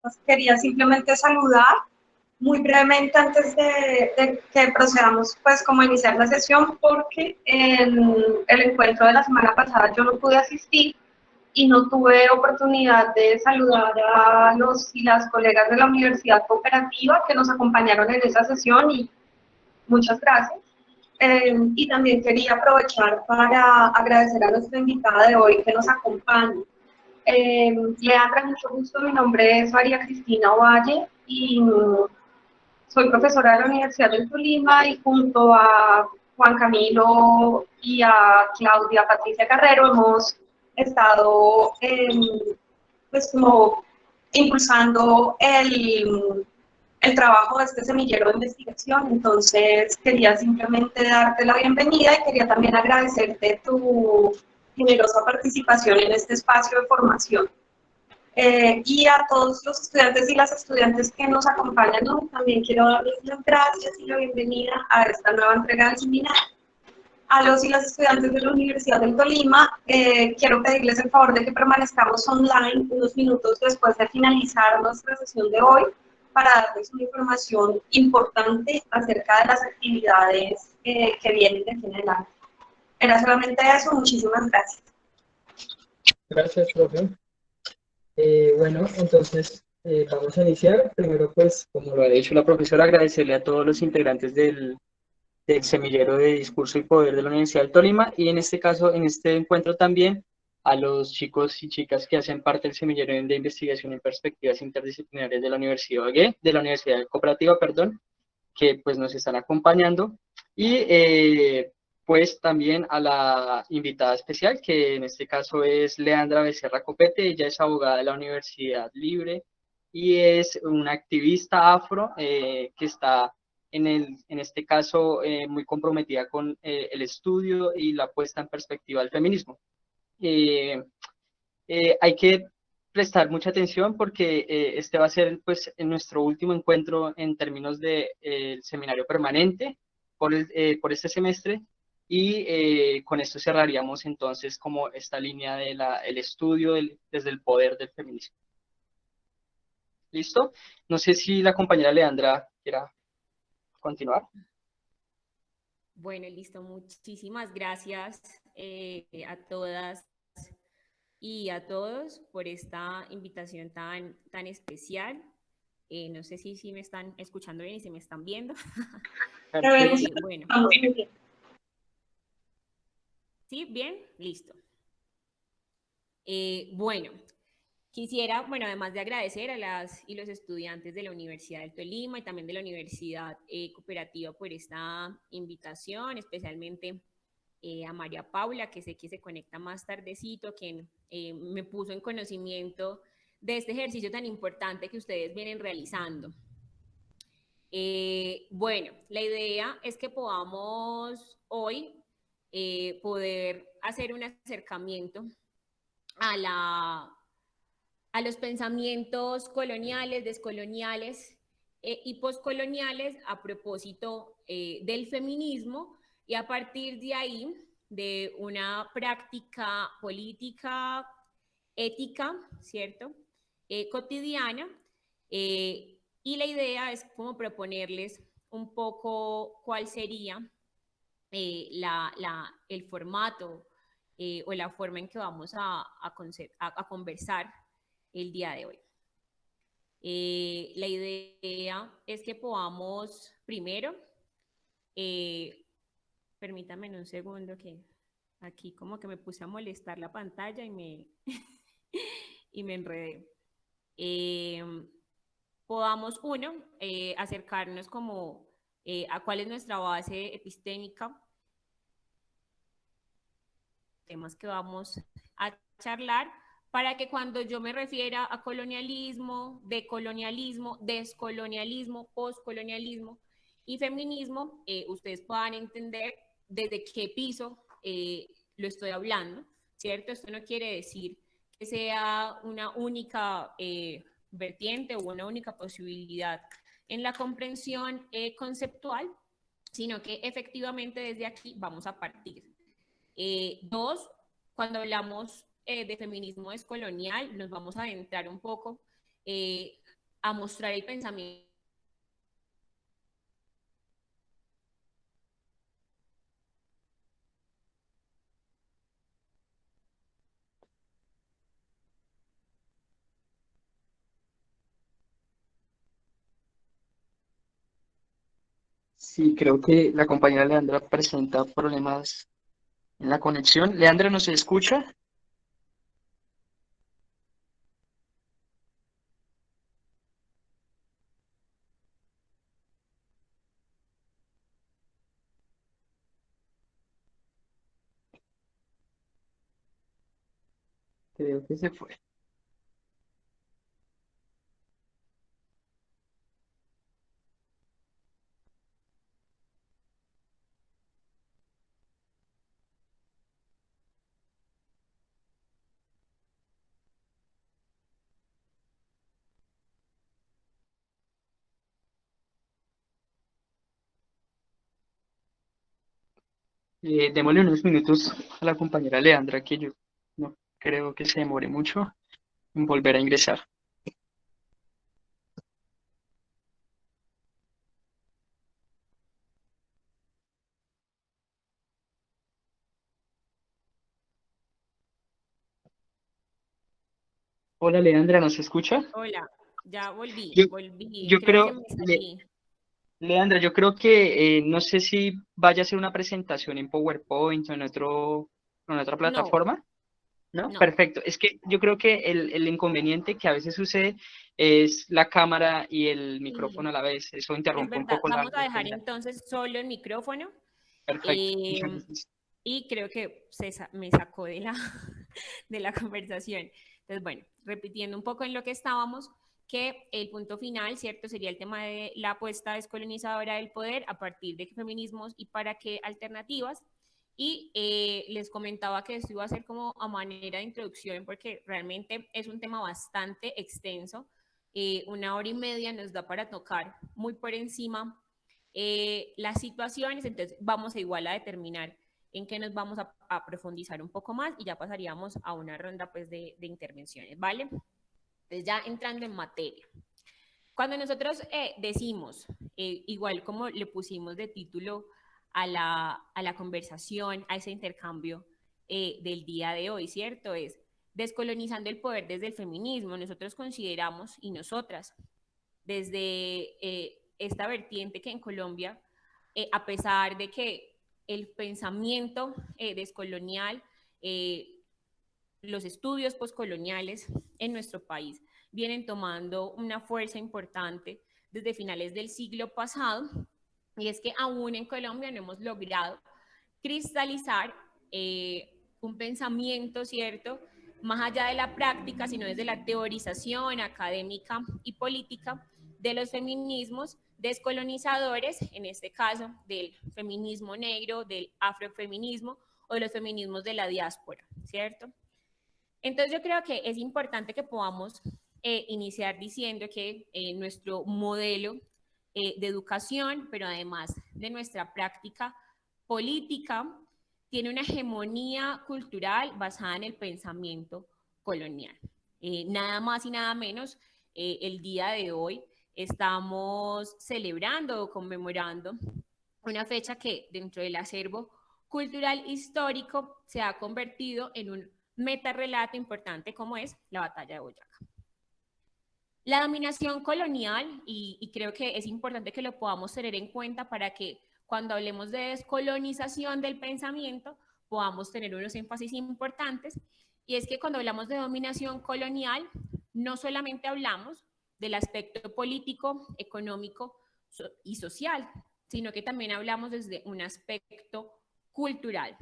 Pues quería simplemente saludar muy brevemente antes de que procedamos pues como a iniciar la sesión porque en el encuentro de la semana pasada yo no pude asistir y no tuve oportunidad de saludar a los y las colegas de la Universidad Cooperativa que nos acompañaron en esa sesión y muchas gracias. Y también quería aprovechar para agradecer a nuestra invitada de hoy que nos acompaña. Leandra, mucho gusto. Mi nombre es María Cristina Ovalle y soy profesora de la Universidad del Tolima y junto a Juan Camilo y a Claudia Patricia Carrero hemos estado pues como impulsando el trabajo de este semillero de investigación. Entonces quería simplemente darte la bienvenida y quería también agradecerte tu generosa participación en este espacio de formación. Y a todos los estudiantes y las estudiantes que nos acompañan, ¿no? También quiero darles las gracias y la bienvenida a esta nueva entrega del seminario. A los y las estudiantes de la Universidad del Tolima, quiero pedirles el favor de que permanezcamos online unos minutos después de finalizar nuestra sesión de hoy para darles una información importante acerca de las actividades que vienen de aquí en adelante. Era solamente eso, muchísimas gracias. Gracias, profe. Bueno, entonces vamos a iniciar. Primero, pues, como lo ha dicho la profesora, agradecerle a todos los integrantes del semillero de discurso y poder de la Universidad del Tolima y en este caso, en este encuentro también, a los chicos y chicas que hacen parte del semillero de investigación en perspectivas interdisciplinarias de la Universidad Cooperativa, perdón, que pues nos están acompañando y pues también a la invitada especial, que en este caso es Leandra Becerra Copete. Ella es abogada de la Universidad Libre y es una activista afro que está en este caso muy comprometida con el estudio y la puesta en perspectiva del feminismo. Eh, Hay que prestar mucha atención porque este va a ser pues nuestro último encuentro en términos de seminario permanente por este semestre y con esto cerraríamos entonces como esta línea de el estudio desde el poder del feminismo. ¿Listo? No sé si la compañera Leandra quiera continuar. Bueno, listo. Muchísimas gracias a todas y a todos por esta invitación tan especial. No sé si me están escuchando bien y se me están viendo. Bueno. ¿Sí? ¿Bien? Listo. Bueno, quisiera, además de agradecer a las y los estudiantes de la Universidad del Tolima y también de la Universidad Cooperativa por esta invitación, especialmente a María Paula, que sé que se conecta más tardecito, quien me puso en conocimiento de este ejercicio tan importante que ustedes vienen realizando. Bueno, la idea es que podamos hoy poder hacer un acercamiento a los pensamientos coloniales, descoloniales y poscoloniales a propósito del feminismo y a partir de ahí de una práctica política, ética, ¿cierto? Cotidiana. Y la idea es como proponerles un poco cuál sería el formato o la forma en que vamos a conversar el día de hoy. La idea es que podamos primero, permítanme un segundo que aquí como que me puse a molestar la pantalla y y me enredé. Podamos, uno, acercarnos como a cuál es nuestra base epistémica, temas que vamos a charlar, para que cuando yo me refiera a colonialismo, decolonialismo, descolonialismo, postcolonialismo y feminismo, ustedes puedan entender desde qué piso lo estoy hablando, ¿cierto? Esto no quiere decir que sea una única vertiente o una única posibilidad en la comprensión conceptual, sino que efectivamente desde aquí vamos a partir. Dos, cuando hablamos de feminismo descolonial, nos vamos a adentrar un poco a mostrar el pensamiento. Sí, creo que la compañera Leandra presenta problemas en la conexión. Leandra, ¿no se escucha? Creo que se fue. Démosle unos minutos a la compañera Leandra, que yo no creo que se demore mucho en volver a ingresar. Hola Leandra, ¿no se escucha? Hola, ya volví, Yo, volví, yo creo que creo, me salí. Leandra, yo creo que no sé si vaya a ser una presentación en PowerPoint o en otra No, plataforma. ¿No? no, Perfecto. Es que yo creo que el inconveniente que a veces sucede es la cámara y el sí, micrófono a la vez. Eso es interrumpe un verdad. poco Vamos a la dejar actividad. entonces solo el micrófono. Perfecto. Muchas eh, gracias. y creo que me sacó de la, de la conversación. Entonces, bueno, repitiendo un poco en lo que estábamos, que el punto final, ¿cierto? Sería el tema de la apuesta descolonizadora del poder a partir de qué feminismos y para qué alternativas. Y les comentaba que esto iba a ser como a manera de introducción porque realmente es un tema bastante extenso. 1 hora y media nos da para tocar muy por encima las situaciones, entonces vamos a igual a determinar en qué nos vamos a profundizar un poco más y ya pasaríamos a una ronda pues de intervenciones, ¿vale? Entonces ya entrando en materia. Cuando nosotros decimos, igual como le pusimos de título a la conversación, a ese intercambio del día de hoy, ¿cierto? Es descolonizando el poder desde el feminismo. Nosotros consideramos, y nosotras, desde esta vertiente que en Colombia, a pesar de que el pensamiento descolonial, eh, los estudios postcoloniales en nuestro país vienen tomando una fuerza importante desde finales del siglo pasado, y es que aún en Colombia no hemos logrado cristalizar un pensamiento, ¿cierto? Más allá de la práctica, sino desde la teorización académica y política de los feminismos descolonizadores, en este caso del feminismo negro, del afrofeminismo o de los feminismos de la diáspora, ¿cierto? Entonces yo creo que es importante que podamos iniciar diciendo que nuestro modelo de educación, pero además de nuestra práctica política, tiene una hegemonía cultural basada en el pensamiento colonial. Nada más y nada menos, el día de hoy estamos celebrando o conmemorando una fecha que dentro del acervo cultural histórico se ha convertido en un metarrelato importante como es la batalla de Boyacá. La dominación colonial, y creo que es importante que lo podamos tener en cuenta para que cuando hablemos de descolonización del pensamiento podamos tener unos énfasis importantes, y es que cuando hablamos de dominación colonial no solamente hablamos del aspecto político, económico y social, sino que también hablamos desde un aspecto cultural.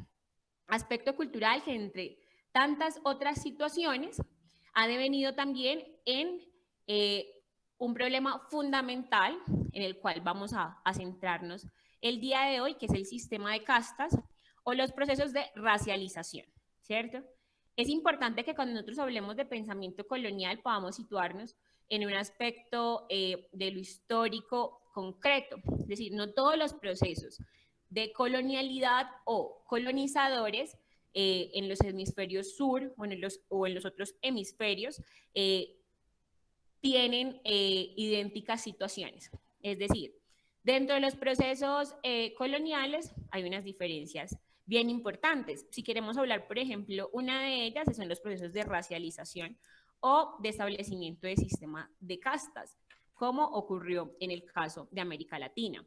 Aspecto cultural que entre tantas otras situaciones ha devenido también en un problema fundamental en el cual vamos a centrarnos el día de hoy, que es el sistema de castas o los procesos de racialización, ¿cierto? Es importante que cuando nosotros hablemos de pensamiento colonial podamos situarnos en un aspecto de lo histórico concreto, es decir, no todos los procesos de colonialidad o colonizadores en los hemisferios sur o en los otros hemisferios tienen idénticas situaciones. Es decir, dentro de los procesos coloniales hay unas diferencias bien importantes. Si queremos hablar, por ejemplo, una de ellas son los procesos de racialización o de establecimiento de sistema de castas, como ocurrió en el caso de América Latina.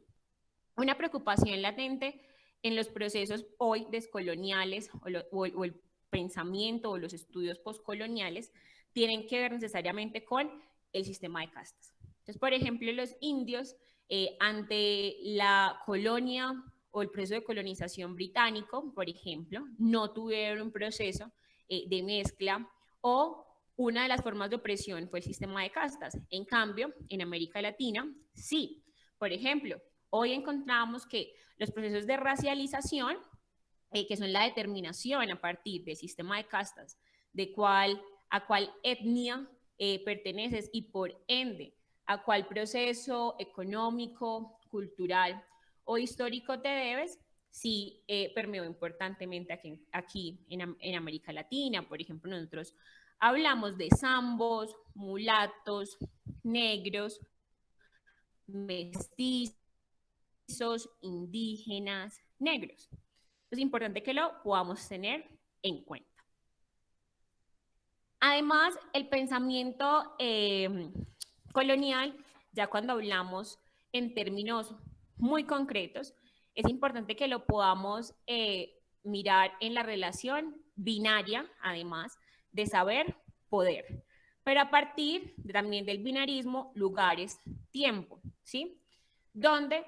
Una preocupación latente en los procesos hoy descoloniales o el pensamiento o los estudios postcoloniales tienen que ver necesariamente con el sistema de castas. Entonces, por ejemplo, los indios ante la colonia o el proceso de colonización británico, por ejemplo, no tuvieron un proceso de mezcla o una de las formas de opresión fue el sistema de castas. En cambio, en América Latina, sí. Por ejemplo, hoy encontramos que los procesos de racialización, que son la determinación a partir del sistema de castas, de a cuál etnia perteneces y por ende a cuál proceso económico, cultural o histórico te debes, sí permeó importantemente aquí en América Latina. Por ejemplo, nosotros hablamos de zambos, mulatos, negros, mestizos, indígenas, negros. Es importante que lo podamos tener en cuenta. Además, el pensamiento colonial, ya cuando hablamos en términos muy concretos, es importante que lo podamos mirar en la relación binaria, además, de saber-poder. Pero a partir también del binarismo, lugares, tiempo, ¿sí? Donde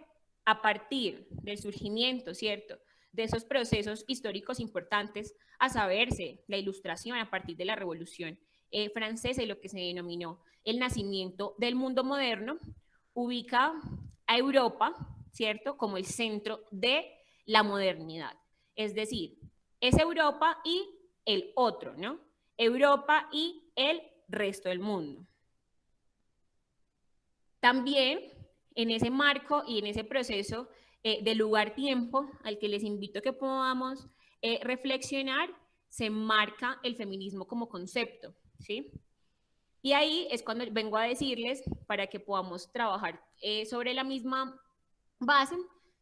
a partir del surgimiento, ¿cierto?, de esos procesos históricos importantes, a saberse la ilustración a partir de la Revolución Francesa y lo que se denominó el nacimiento del mundo moderno, ubica a Europa, ¿cierto?, como el centro de la modernidad. Es decir, es Europa y el otro, ¿no? Europa y el resto del mundo. También en ese marco y en ese proceso de lugar-tiempo al que les invito a que podamos reflexionar, se marca el feminismo como concepto, ¿sí? Y ahí es cuando vengo a decirles, para que podamos trabajar sobre la misma base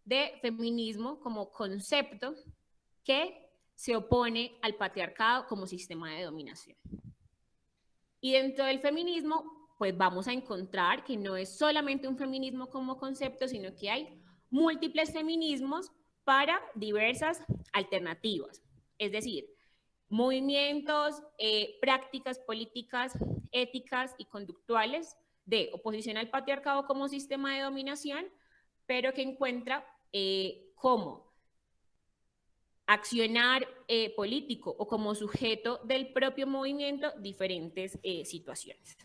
de feminismo como concepto que se opone al patriarcado como sistema de dominación. Y dentro del feminismo, pues vamos a encontrar que no es solamente un feminismo como concepto, sino que hay múltiples feminismos para diversas alternativas. Es decir, movimientos, prácticas políticas, éticas y conductuales de oposición al patriarcado como sistema de dominación, pero que encuentra cómo accionar político o como sujeto del propio movimiento diferentes situaciones.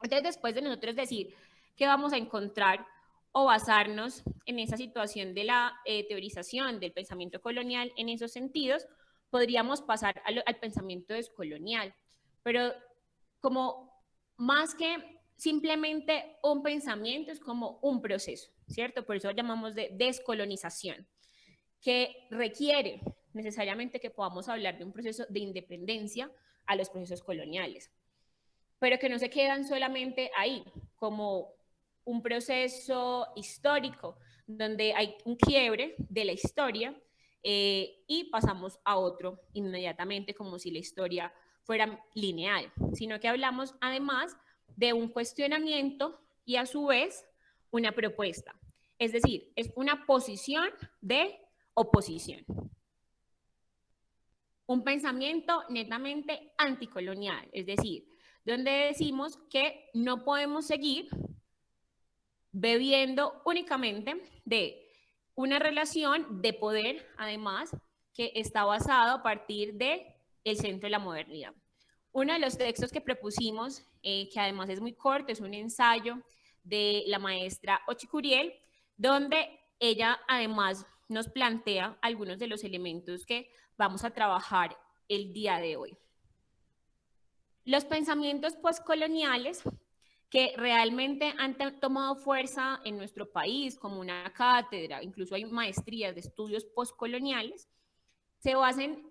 Entonces, después de nosotros decir que vamos a encontrar o basarnos en esa situación de la teorización del pensamiento colonial en esos sentidos, podríamos pasar al pensamiento descolonial, pero como más que simplemente un pensamiento, es como un proceso, ¿cierto? Por eso lo llamamos de descolonización, que requiere necesariamente que podamos hablar de un proceso de independencia a los procesos coloniales, pero que no se quedan solamente ahí, como un proceso histórico donde hay un quiebre de la historia y pasamos a otro inmediatamente como si la historia fuera lineal, sino que hablamos además de un cuestionamiento y a su vez una propuesta. Es decir, es una posición de oposición. Un pensamiento netamente anticolonial, es decir, donde decimos que no podemos seguir bebiendo únicamente de una relación de poder, además, que está basado a partir del centro de la modernidad. Uno de los textos que propusimos, que además es muy corto, es un ensayo de la maestra Ochi Curiel, donde ella además nos plantea algunos de los elementos que vamos a trabajar el día de hoy. Los pensamientos postcoloniales que realmente han tomado fuerza en nuestro país como una cátedra, incluso hay maestrías de estudios postcoloniales, se basan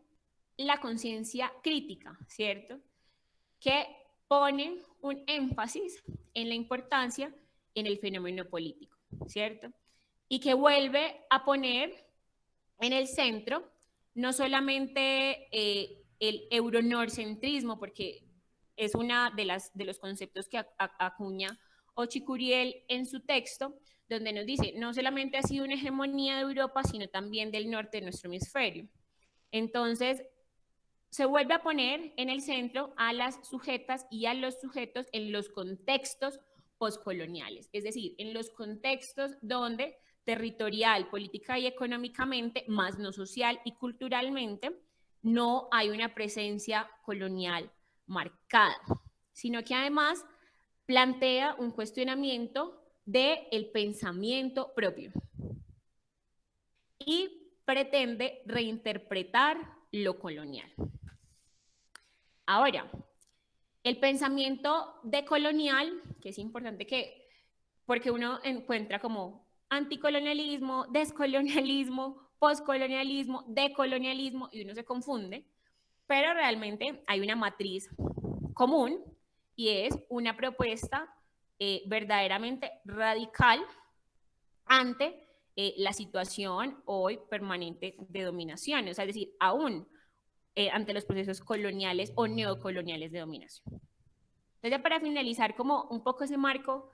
en la conciencia crítica, ¿cierto? Que pone un énfasis en la importancia en el fenómeno político, ¿cierto? Y que vuelve a poner en el centro no solamente el euronorcentrismo, porque es una de los conceptos que acuña Ochicuriel en su texto, donde nos dice, no solamente ha sido una hegemonía de Europa, sino también del norte de nuestro hemisferio. Entonces, se vuelve a poner en el centro a las sujetas y a los sujetos en los contextos postcoloniales, es decir, en los contextos donde territorial, política y económicamente, más no social y culturalmente, no hay una presencia colonial marcada, sino que además plantea un cuestionamiento del pensamiento propio y pretende reinterpretar lo colonial. Ahora, el pensamiento decolonial, que es importante que, porque uno encuentra como anticolonialismo, descolonialismo, postcolonialismo, decolonialismo, y uno se confunde, pero realmente hay una matriz común y es una propuesta verdaderamente radical ante la situación hoy permanente de dominación, o sea, es decir, aún ante los procesos coloniales o neocoloniales de dominación. Entonces, ya para finalizar como un poco ese marco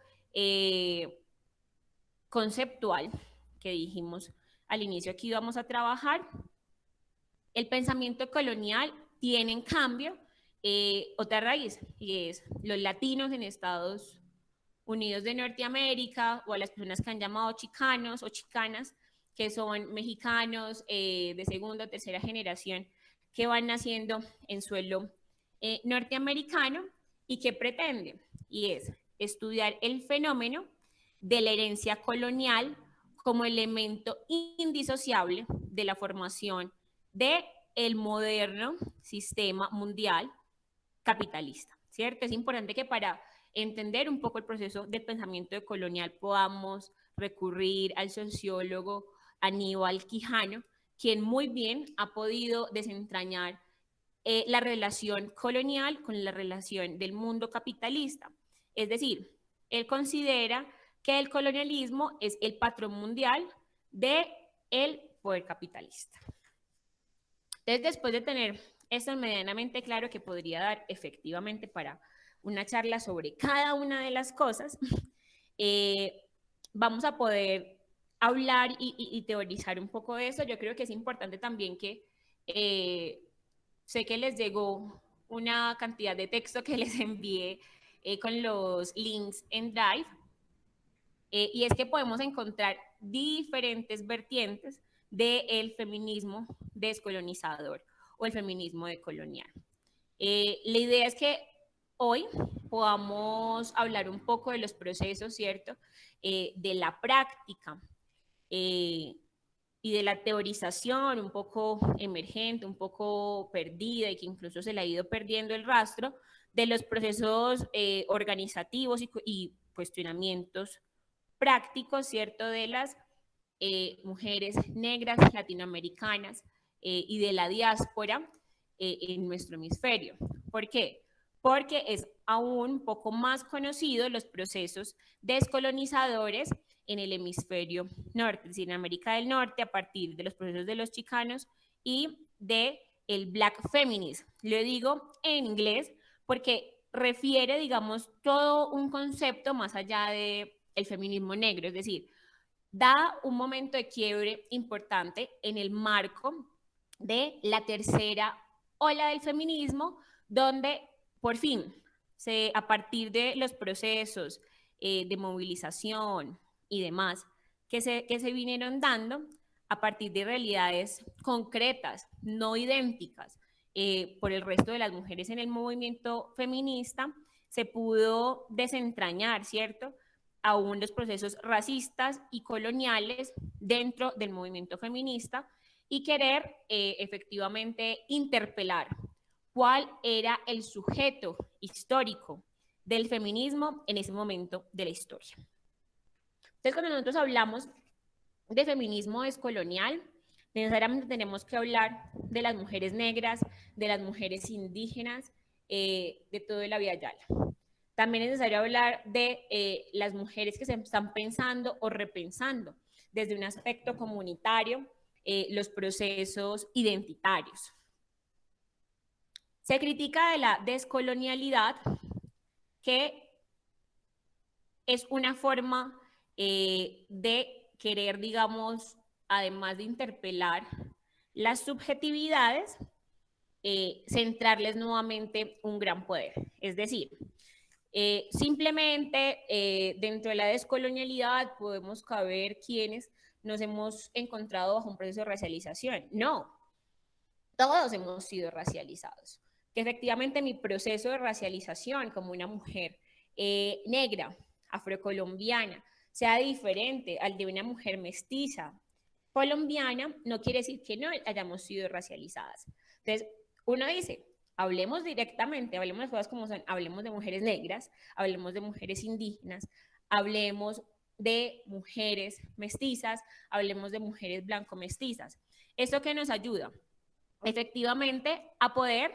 conceptual que dijimos al inicio que íbamos a trabajar, el pensamiento colonial tiene en cambio otra raíz, y es los latinos en Estados Unidos de Norteamérica, o a las personas que han llamado chicanos o chicanas, que son mexicanos de segunda o tercera generación, que van naciendo en suelo norteamericano y que pretende, y es estudiar el fenómeno de la herencia colonial como elemento indisociable de la formación del moderno sistema mundial capitalista, ¿cierto? Es importante que para entender un poco el proceso del pensamiento colonial podamos recurrir al sociólogo Aníbal Quijano, quien muy bien ha podido desentrañar la relación colonial con la relación del mundo capitalista. Es decir, él considera que el colonialismo es el patrón mundial del poder capitalista. Entonces, después de tener esto medianamente claro, que podría dar efectivamente para una charla sobre cada una de las cosas, vamos a poder hablar y teorizar un poco de eso. Yo creo que es importante también que sé que les llegó una cantidad de texto que les envié con los links en Drive, y es que podemos encontrar diferentes vertientes del feminismo descolonizador o el feminismo decolonial. La idea es que hoy podamos hablar un poco de los procesos, ¿cierto? De la práctica y de la teorización un poco emergente, un poco perdida y que incluso se le ha ido perdiendo el rastro de los procesos organizativos y cuestionamientos prácticos, ¿cierto? De las mujeres negras latinoamericanas y de la diáspora en nuestro hemisferio. ¿Por qué? Porque es aún poco más conocido los procesos descolonizadores en el hemisferio norte, es decir, en América del Norte, a partir de los procesos de los chicanos y de el Black Feminism. Lo digo en inglés porque refiere, digamos, todo un concepto más allá de el feminismo negro, es decir, da un momento de quiebre importante en el marco de la tercera ola del feminismo, donde por fin, a partir de los procesos de movilización y demás que se vinieron dando, a partir de realidades concretas, no idénticas, por el resto de las mujeres en el movimiento feminista, se pudo desentrañar, ¿cierto?, aún los procesos racistas y coloniales dentro del movimiento feminista y querer efectivamente interpelar cuál era el sujeto histórico del feminismo en ese momento de la historia. Entonces, cuando nosotros hablamos de feminismo descolonial, necesariamente tenemos que hablar de las mujeres negras, de las mujeres indígenas, de todo el Abya Yala. También es necesario hablar de las mujeres que se están pensando o repensando desde un aspecto comunitario los procesos identitarios. Se critica de la descolonialidad, que es una forma de querer, digamos, además de interpelar las subjetividades, centrarles nuevamente un gran poder. Es decir, simplemente dentro de la descolonialidad podemos caber quienes nos hemos encontrado bajo un proceso de racialización. No, todos hemos sido racializados. Que efectivamente mi proceso de racialización como una mujer negra, afrocolombiana, sea diferente al de una mujer mestiza colombiana, no quiere decir que no hayamos sido racializadas. Entonces, uno dice, hablemos directamente, hablemos de cosas como son, hablemos de mujeres negras, hablemos de mujeres indígenas, hablemos de mujeres mestizas, hablemos de mujeres blanco-mestizas. ¿Esto qué nos ayuda? Efectivamente, a poder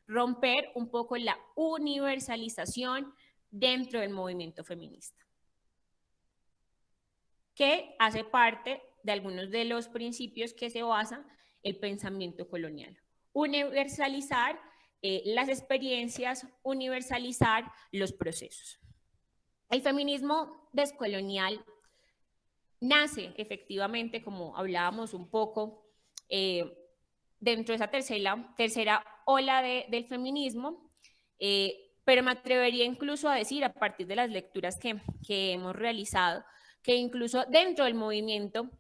romper un poco la universalización dentro del movimiento feminista, que hace parte de algunos de los principios que se basa el pensamiento colonial. Universalizar las experiencias, universalizar los procesos. El feminismo descolonial nace efectivamente, como hablábamos un poco, dentro de esa tercera ola del feminismo, pero me atrevería incluso a decir, a partir de las lecturas que hemos realizado, que incluso dentro del movimiento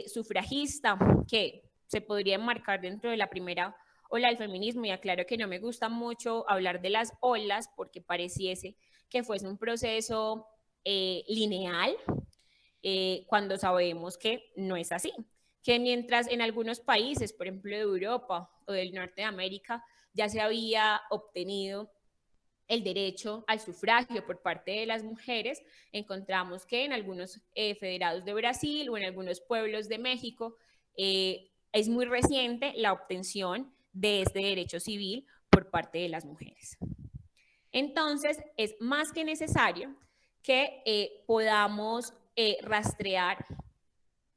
sufragista, que se podría enmarcar dentro de la primera ola del feminismo, y aclaro que no me gusta mucho hablar de las olas porque pareciese que fuese un proceso lineal, cuando sabemos que no es así, que mientras en algunos países, por ejemplo de Europa o del norte de América, ya se había obtenido el derecho al sufragio por parte de las mujeres, encontramos que en algunos federados de Brasil o en algunos pueblos de México es muy reciente la obtención de este derecho civil por parte de las mujeres. Entonces, es más que necesario que podamos rastrear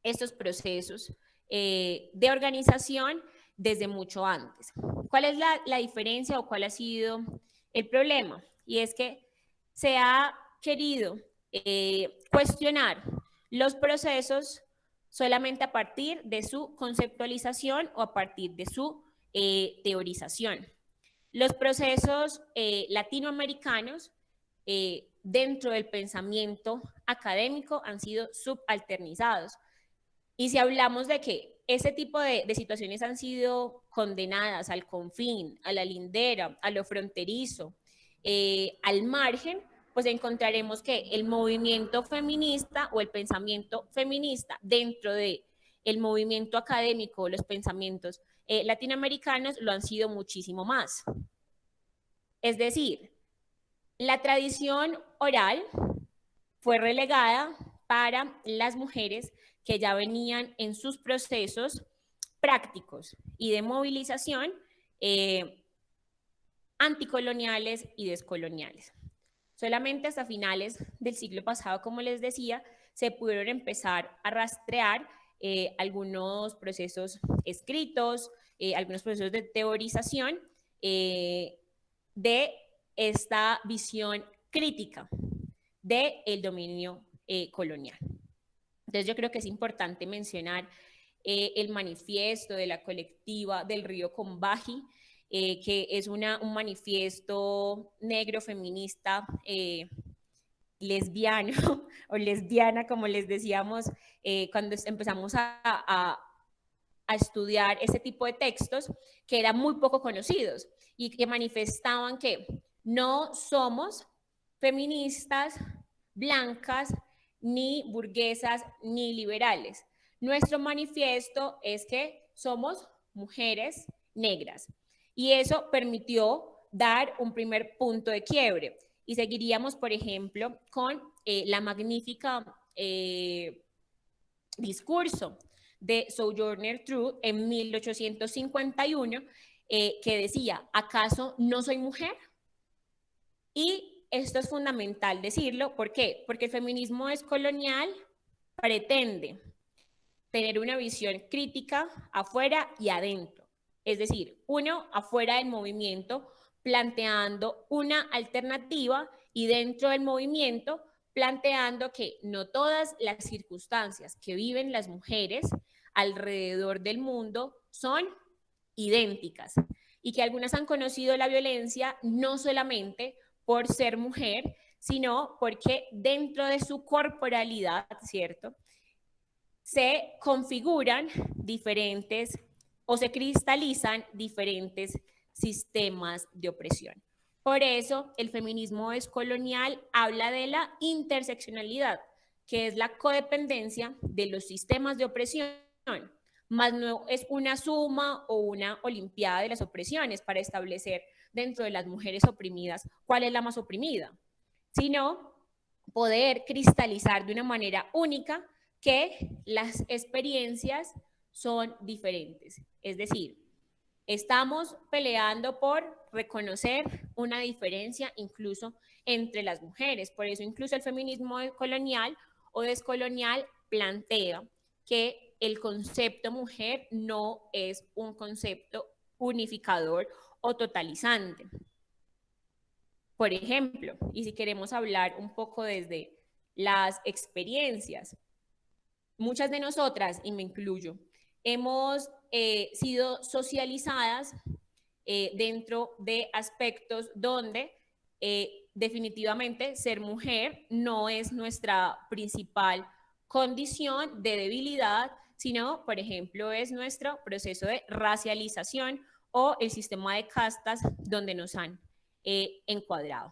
estos procesos de organización desde mucho antes. ¿Cuál es la diferencia o cuál ha sido el problema? Y es que se ha querido cuestionar los procesos solamente a partir de su conceptualización o a partir de su teorización. Los procesos latinoamericanos dentro del pensamiento académico han sido subalternizados. Y si hablamos de que ese tipo de situaciones han sido condenadas al confín, a la lindera, a lo fronterizo, al margen, pues encontraremos que el movimiento feminista o el pensamiento feminista dentro del movimiento académico, los pensamientos latinoamericanos lo han sido muchísimo más. Es decir, la tradición oral fue relegada para las mujeres que ya venían en sus procesos prácticos y de movilización anticoloniales y descoloniales. Solamente hasta finales del siglo pasado, como les decía, se pudieron empezar a rastrear algunos procesos escritos, algunos procesos de teorización de esta visión crítica del dominio colonial. Entonces yo creo que es importante mencionar el manifiesto de la colectiva del Río Combahee, que es un manifiesto negro feminista lesbiano o lesbiana, como les decíamos cuando empezamos a estudiar este tipo de textos, que eran muy poco conocidos y que manifestaban que no somos feministas blancas, ni burguesas, ni liberales. Nuestro manifiesto es que somos mujeres negras. Y eso permitió dar un primer punto de quiebre. Y seguiríamos, por ejemplo, con la magnífica discurso de Sojourner Truth en 1851, que decía, ¿acaso no soy mujer? Y esto es fundamental decirlo. ¿Por qué? Porque el feminismo descolonial pretende tener una visión crítica afuera y adentro. Es decir, uno afuera del movimiento planteando una alternativa y dentro del movimiento planteando que no todas las circunstancias que viven las mujeres alrededor del mundo son idénticas y que algunas han conocido la violencia no solamente por ser mujer, sino porque dentro de su corporalidad, ¿cierto?, se configuran diferentes o se cristalizan diferentes sistemas de opresión. Por eso, el feminismo descolonial habla de la interseccionalidad, que es la codependencia de los sistemas de opresión, más no es una suma o una olimpiada de las opresiones para establecer dentro de las mujeres oprimidas cuál es la más oprimida, sino poder cristalizar de una manera única que las experiencias son diferentes. Es decir, estamos peleando por reconocer una diferencia incluso entre las mujeres. Por eso incluso el feminismo colonial o descolonial plantea que el concepto mujer no es un concepto unificador o totalizante. Por ejemplo, y si queremos hablar un poco desde las experiencias, muchas de nosotras, y me incluyo, hemos sido socializadas dentro de aspectos donde definitivamente ser mujer no es nuestra principal condición de debilidad, sino, por ejemplo, es nuestro proceso de racialización o el sistema de castas donde nos han encuadrado.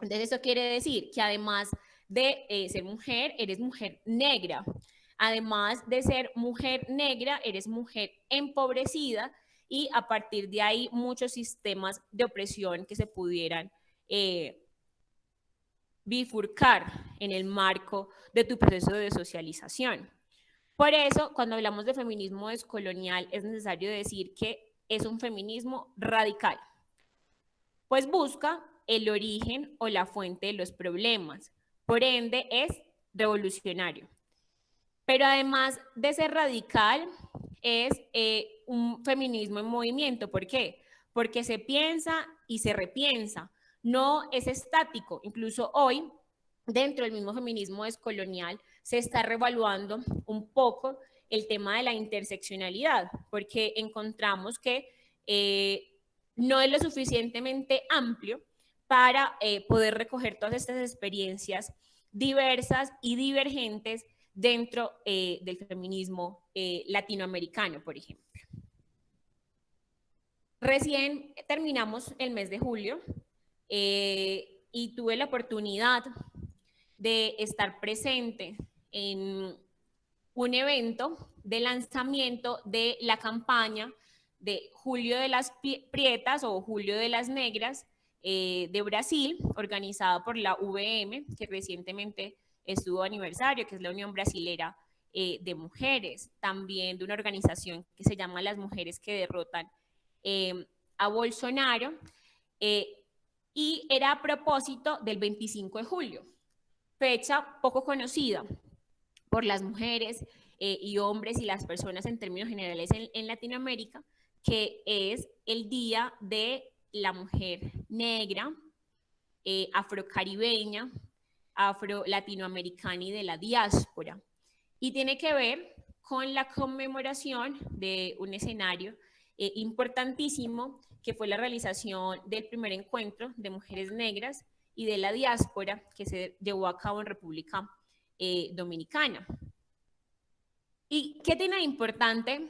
Entonces eso quiere decir que además de ser mujer, eres mujer negra. Además de ser mujer negra, eres mujer empobrecida y a partir de ahí muchos sistemas de opresión que se pudieran bifurcar en el marco de tu proceso de socialización. Por eso, cuando hablamos de feminismo descolonial, es necesario decir que es un feminismo radical, pues busca el origen o la fuente de los problemas, por ende es revolucionario. Pero además de ser radical, es un feminismo en movimiento. ¿Por qué? Porque se piensa y se repiensa, no es estático. Incluso hoy, dentro del mismo feminismo descolonial, se está revaluando un poco el tema de la interseccionalidad, porque encontramos que no es lo suficientemente amplio para poder recoger todas estas experiencias diversas y divergentes dentro del feminismo latinoamericano, por ejemplo. Recién terminamos el mes de julio y tuve la oportunidad de estar presente en un evento de lanzamiento de la campaña de Julio de las Prietas o Julio de las Negras de Brasil, organizada por la UVM, que recientemente estuvo aniversario, que es la Unión Brasilera de Mujeres, también de una organización que se llama Las Mujeres que Derrotan a Bolsonaro, y era a propósito del 25 de julio, fecha poco conocida por las mujeres y hombres y las personas en términos generales en Latinoamérica, que es el Día de la Mujer Negra, afrocaribeña, afro-latinoamericana y de la diáspora. Y tiene que ver con la conmemoración de un escenario importantísimo, que fue la realización del primer encuentro de mujeres negras y de la diáspora que se llevó a cabo en República Dominicana. ¿Y qué tiene de importante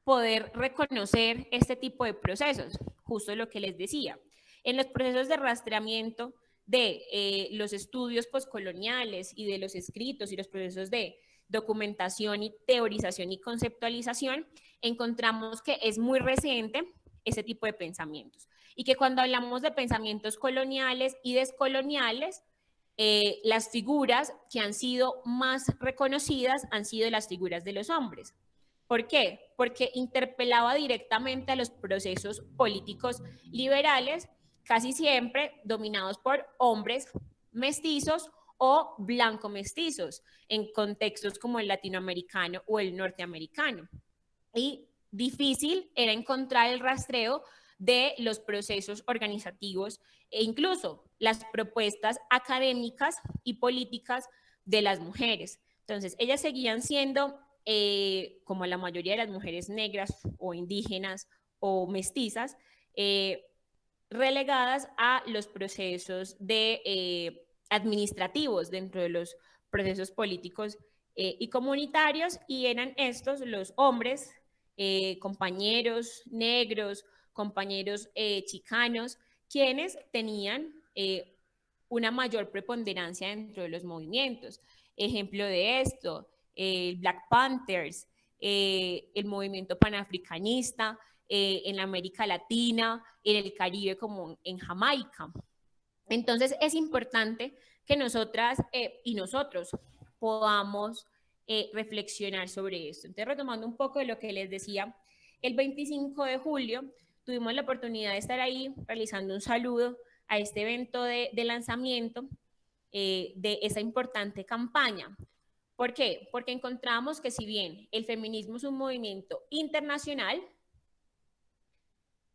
poder reconocer este tipo de procesos? Justo lo que les decía. En los procesos de rastreamiento de los estudios postcoloniales y de los escritos y los procesos de documentación y teorización y conceptualización, encontramos que es muy reciente ese tipo de pensamientos y que cuando hablamos de pensamientos coloniales y descoloniales, las figuras que han sido más reconocidas han sido las figuras de los hombres. ¿Por qué? Porque interpelaba directamente a los procesos políticos liberales casi siempre dominados por hombres mestizos o blanco mestizos, en contextos como el latinoamericano o el norteamericano. Y difícil era encontrar el rastreo de los procesos organizativos e incluso las propuestas académicas y políticas de las mujeres. Entonces, ellas seguían siendo, como la mayoría de las mujeres negras o indígenas o mestizas, relegadas a los procesos administrativos dentro de los procesos políticos y comunitarios, y eran estos los hombres, compañeros negros, compañeros chicanos, quienes tenían una mayor preponderancia dentro de los movimientos. Ejemplo de esto, Black Panthers, el movimiento panafricanista, en la América Latina, en el Caribe como en Jamaica. Entonces es importante que nosotras y nosotros podamos reflexionar sobre esto. Entonces, retomando un poco de lo que les decía, el 25 de julio tuvimos la oportunidad de estar ahí realizando un saludo a este evento de lanzamiento de esa importante campaña. ¿Por qué? Porque encontramos que si bien el feminismo es un movimiento internacional,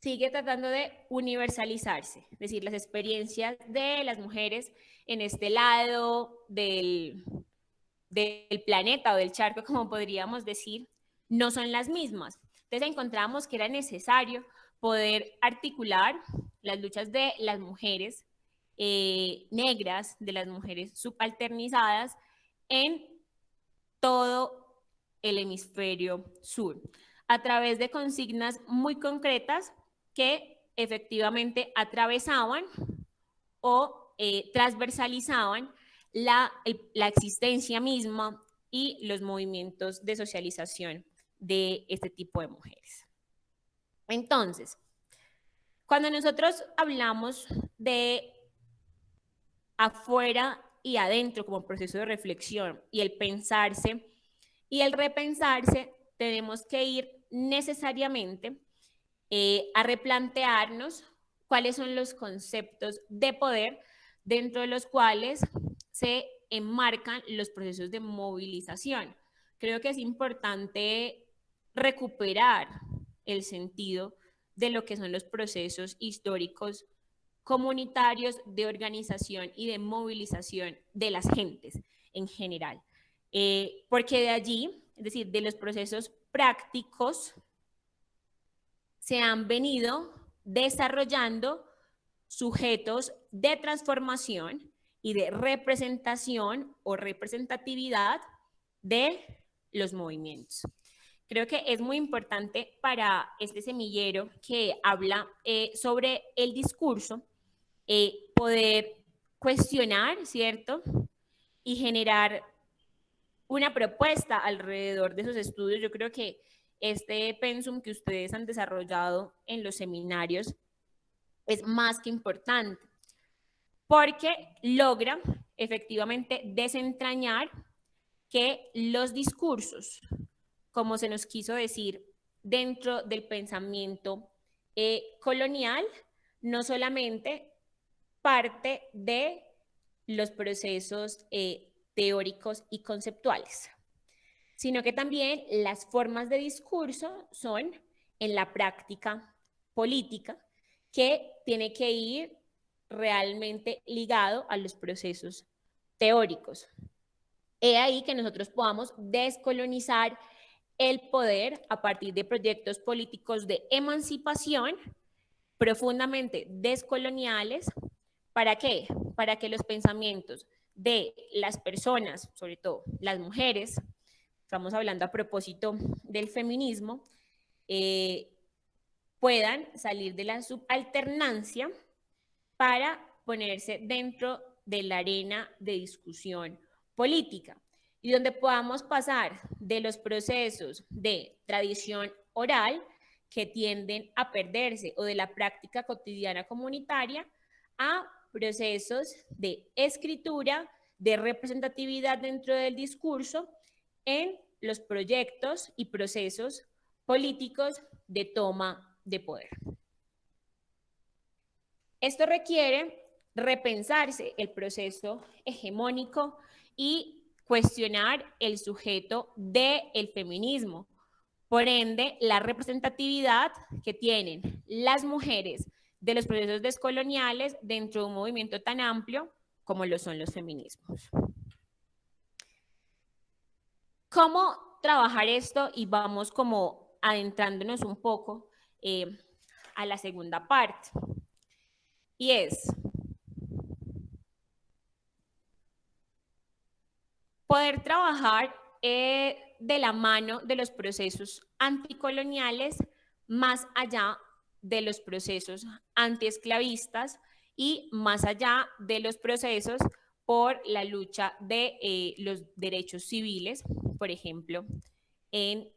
sigue tratando de universalizarse, es decir, las experiencias de las mujeres en este lado del planeta o del charco, como podríamos decir, no son las mismas. Entonces encontramos que era necesario poder articular las luchas de las mujeres negras, de las mujeres subalternizadas en todo el hemisferio sur, a través de consignas muy concretas que efectivamente atravesaban o transversalizaban la existencia misma y los movimientos de socialización de este tipo de mujeres. Entonces, cuando nosotros hablamos de afuera y adentro como proceso de reflexión y el pensarse y el repensarse, tenemos que ir necesariamente a replantearnos cuáles son los conceptos de poder dentro de los cuales se enmarcan los procesos de movilización. Creo que es importante recuperar el sentido de lo que son los procesos históricos comunitarios de organización y de movilización de las gentes en general. Porque de allí, es decir, de los procesos prácticos, se han venido desarrollando sujetos de transformación y de representación o representatividad de los movimientos. Creo que es muy importante para este semillero que habla sobre el discurso, poder cuestionar, ¿cierto? Y generar una propuesta alrededor de esos estudios. Yo creo que este pensum que ustedes han desarrollado en los seminarios es más que importante, porque logra efectivamente desentrañar que los discursos, como se nos quiso decir, dentro del pensamiento colonial, no solamente parte de los procesos teóricos y conceptuales, sino que también las formas de discurso son en la práctica política, que tiene que ir realmente ligado a los procesos teóricos. He ahí que nosotros podamos descolonizar el poder a partir de proyectos políticos de emancipación profundamente descoloniales. ¿Para qué? Para que los pensamientos de las personas, sobre todo las mujeres, estamos hablando a propósito del feminismo, puedan salir de la subalternancia para ponerse dentro de la arena de discusión política, y donde podamos pasar de los procesos de tradición oral que tienden a perderse o de la práctica cotidiana comunitaria a procesos de escritura, de representatividad dentro del discurso en los proyectos y procesos políticos de toma de poder. Esto requiere repensarse el proceso hegemónico y cuestionar el sujeto del feminismo. Por ende, la representatividad que tienen las mujeres de los procesos descoloniales dentro de un movimiento tan amplio como lo son los feminismos. ¿Cómo trabajar esto? Y vamos como adentrándonos un poco a la segunda parte. Y es poder trabajar de la mano de los procesos anticoloniales más allá de los procesos antiesclavistas y más allá de los procesos por la lucha de los derechos civiles, por ejemplo, en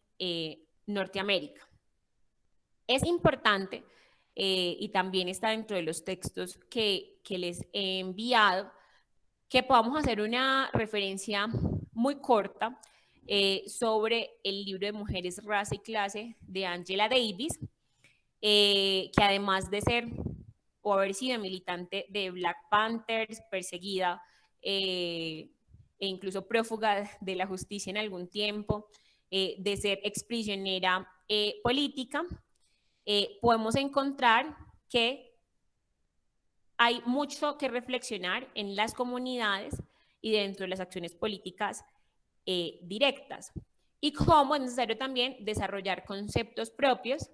Norteamérica. Es importante, y también está dentro de los textos que les he enviado, que podamos hacer una referencia muy corta sobre el libro de Mujeres, Raza y Clase de Angela Davis, que además de ser o haber sido militante de Black Panthers, perseguida e incluso prófuga de la justicia en algún tiempo, de ser exprisionera política, podemos encontrar que hay mucho que reflexionar en las comunidades y dentro de las acciones políticas directas. Y cómo es necesario también desarrollar conceptos propios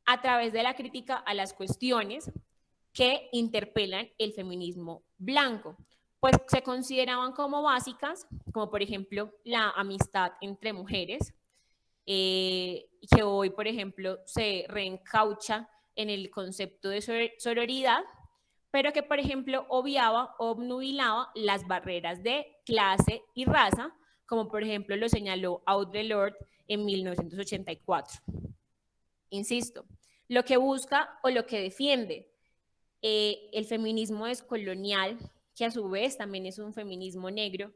a través de la crítica a las cuestiones que interpelan el feminismo blanco, pues se consideraban como básicas, como por ejemplo la amistad entre mujeres, que hoy, por ejemplo, se reencaucha en el concepto de sororidad, pero que, por ejemplo, obviaba o obnubilaba las barreras de clase y raza, como por ejemplo lo señaló Audre Lorde en 1984. Insisto, lo que busca o lo que defiende el feminismo descolonial, que a su vez también es un feminismo negro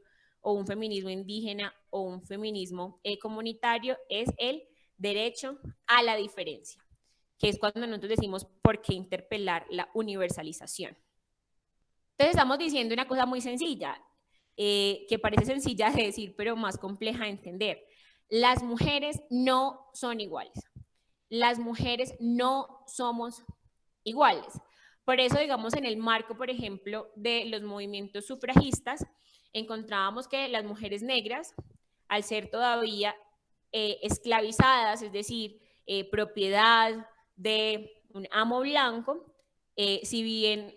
o un feminismo indígena o un feminismo comunitario, es el derecho a la diferencia, que es cuando nosotros decimos por qué interpelar la universalización. Entonces estamos diciendo una cosa muy sencilla, que parece sencilla de decir, pero más compleja de entender. Las mujeres no son iguales. Las mujeres no somos iguales. Por eso, digamos, en el marco, por ejemplo, de los movimientos sufragistas, encontrábamos que las mujeres negras, al ser todavía esclavizadas, es decir, propiedad de un amo blanco, si bien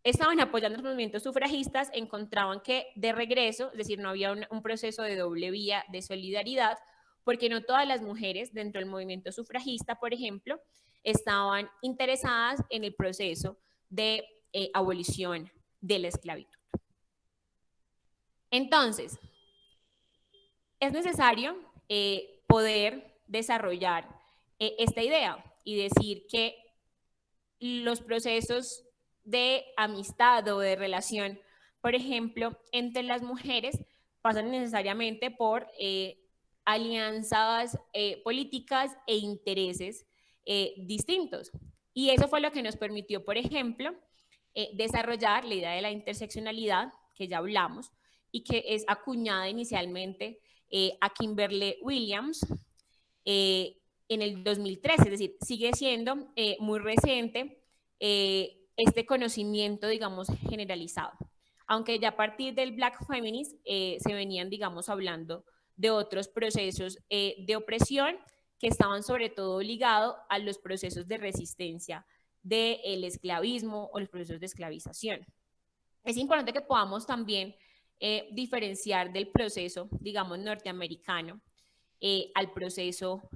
estaban apoyando los movimientos sufragistas, encontraban que de regreso, es decir, no había un proceso de doble vía de solidaridad, porque no todas las mujeres dentro del movimiento sufragista, por ejemplo, estaban interesadas en el proceso de abolición de la esclavitud. Entonces, es necesario poder desarrollar esta idea y decir que los procesos de amistad o de relación, por ejemplo, entre las mujeres, pasan necesariamente por alianzas políticas e intereses distintos. Y eso fue lo que nos permitió, por ejemplo, desarrollar la idea de la interseccionalidad, que ya hablamos, y que es acuñada inicialmente a Kimberly Williams en el 2013, es decir, sigue siendo muy reciente este conocimiento, digamos, generalizado. Aunque ya a partir del Black Feminist se venían, digamos, hablando de otros procesos de opresión que estaban sobre todo ligados a los procesos de resistencia del esclavismo o los procesos de esclavización. Es importante que podamos también diferenciar del proceso, digamos, norteamericano al proceso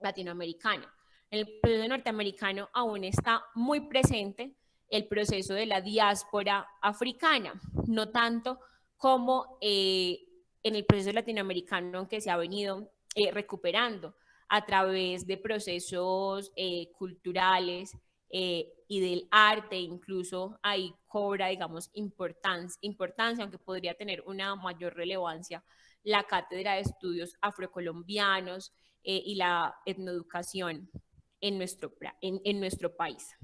latinoamericano. En el proceso norteamericano aún está muy presente el proceso de la diáspora africana, no tanto como en el proceso latinoamericano, aunque se ha venido recuperando a través de procesos culturales y del arte, incluso ahí cobra, digamos, importancia, aunque podría tener una mayor relevancia la Cátedra de Estudios Afrocolombianos y la etnoeducación en nuestro país.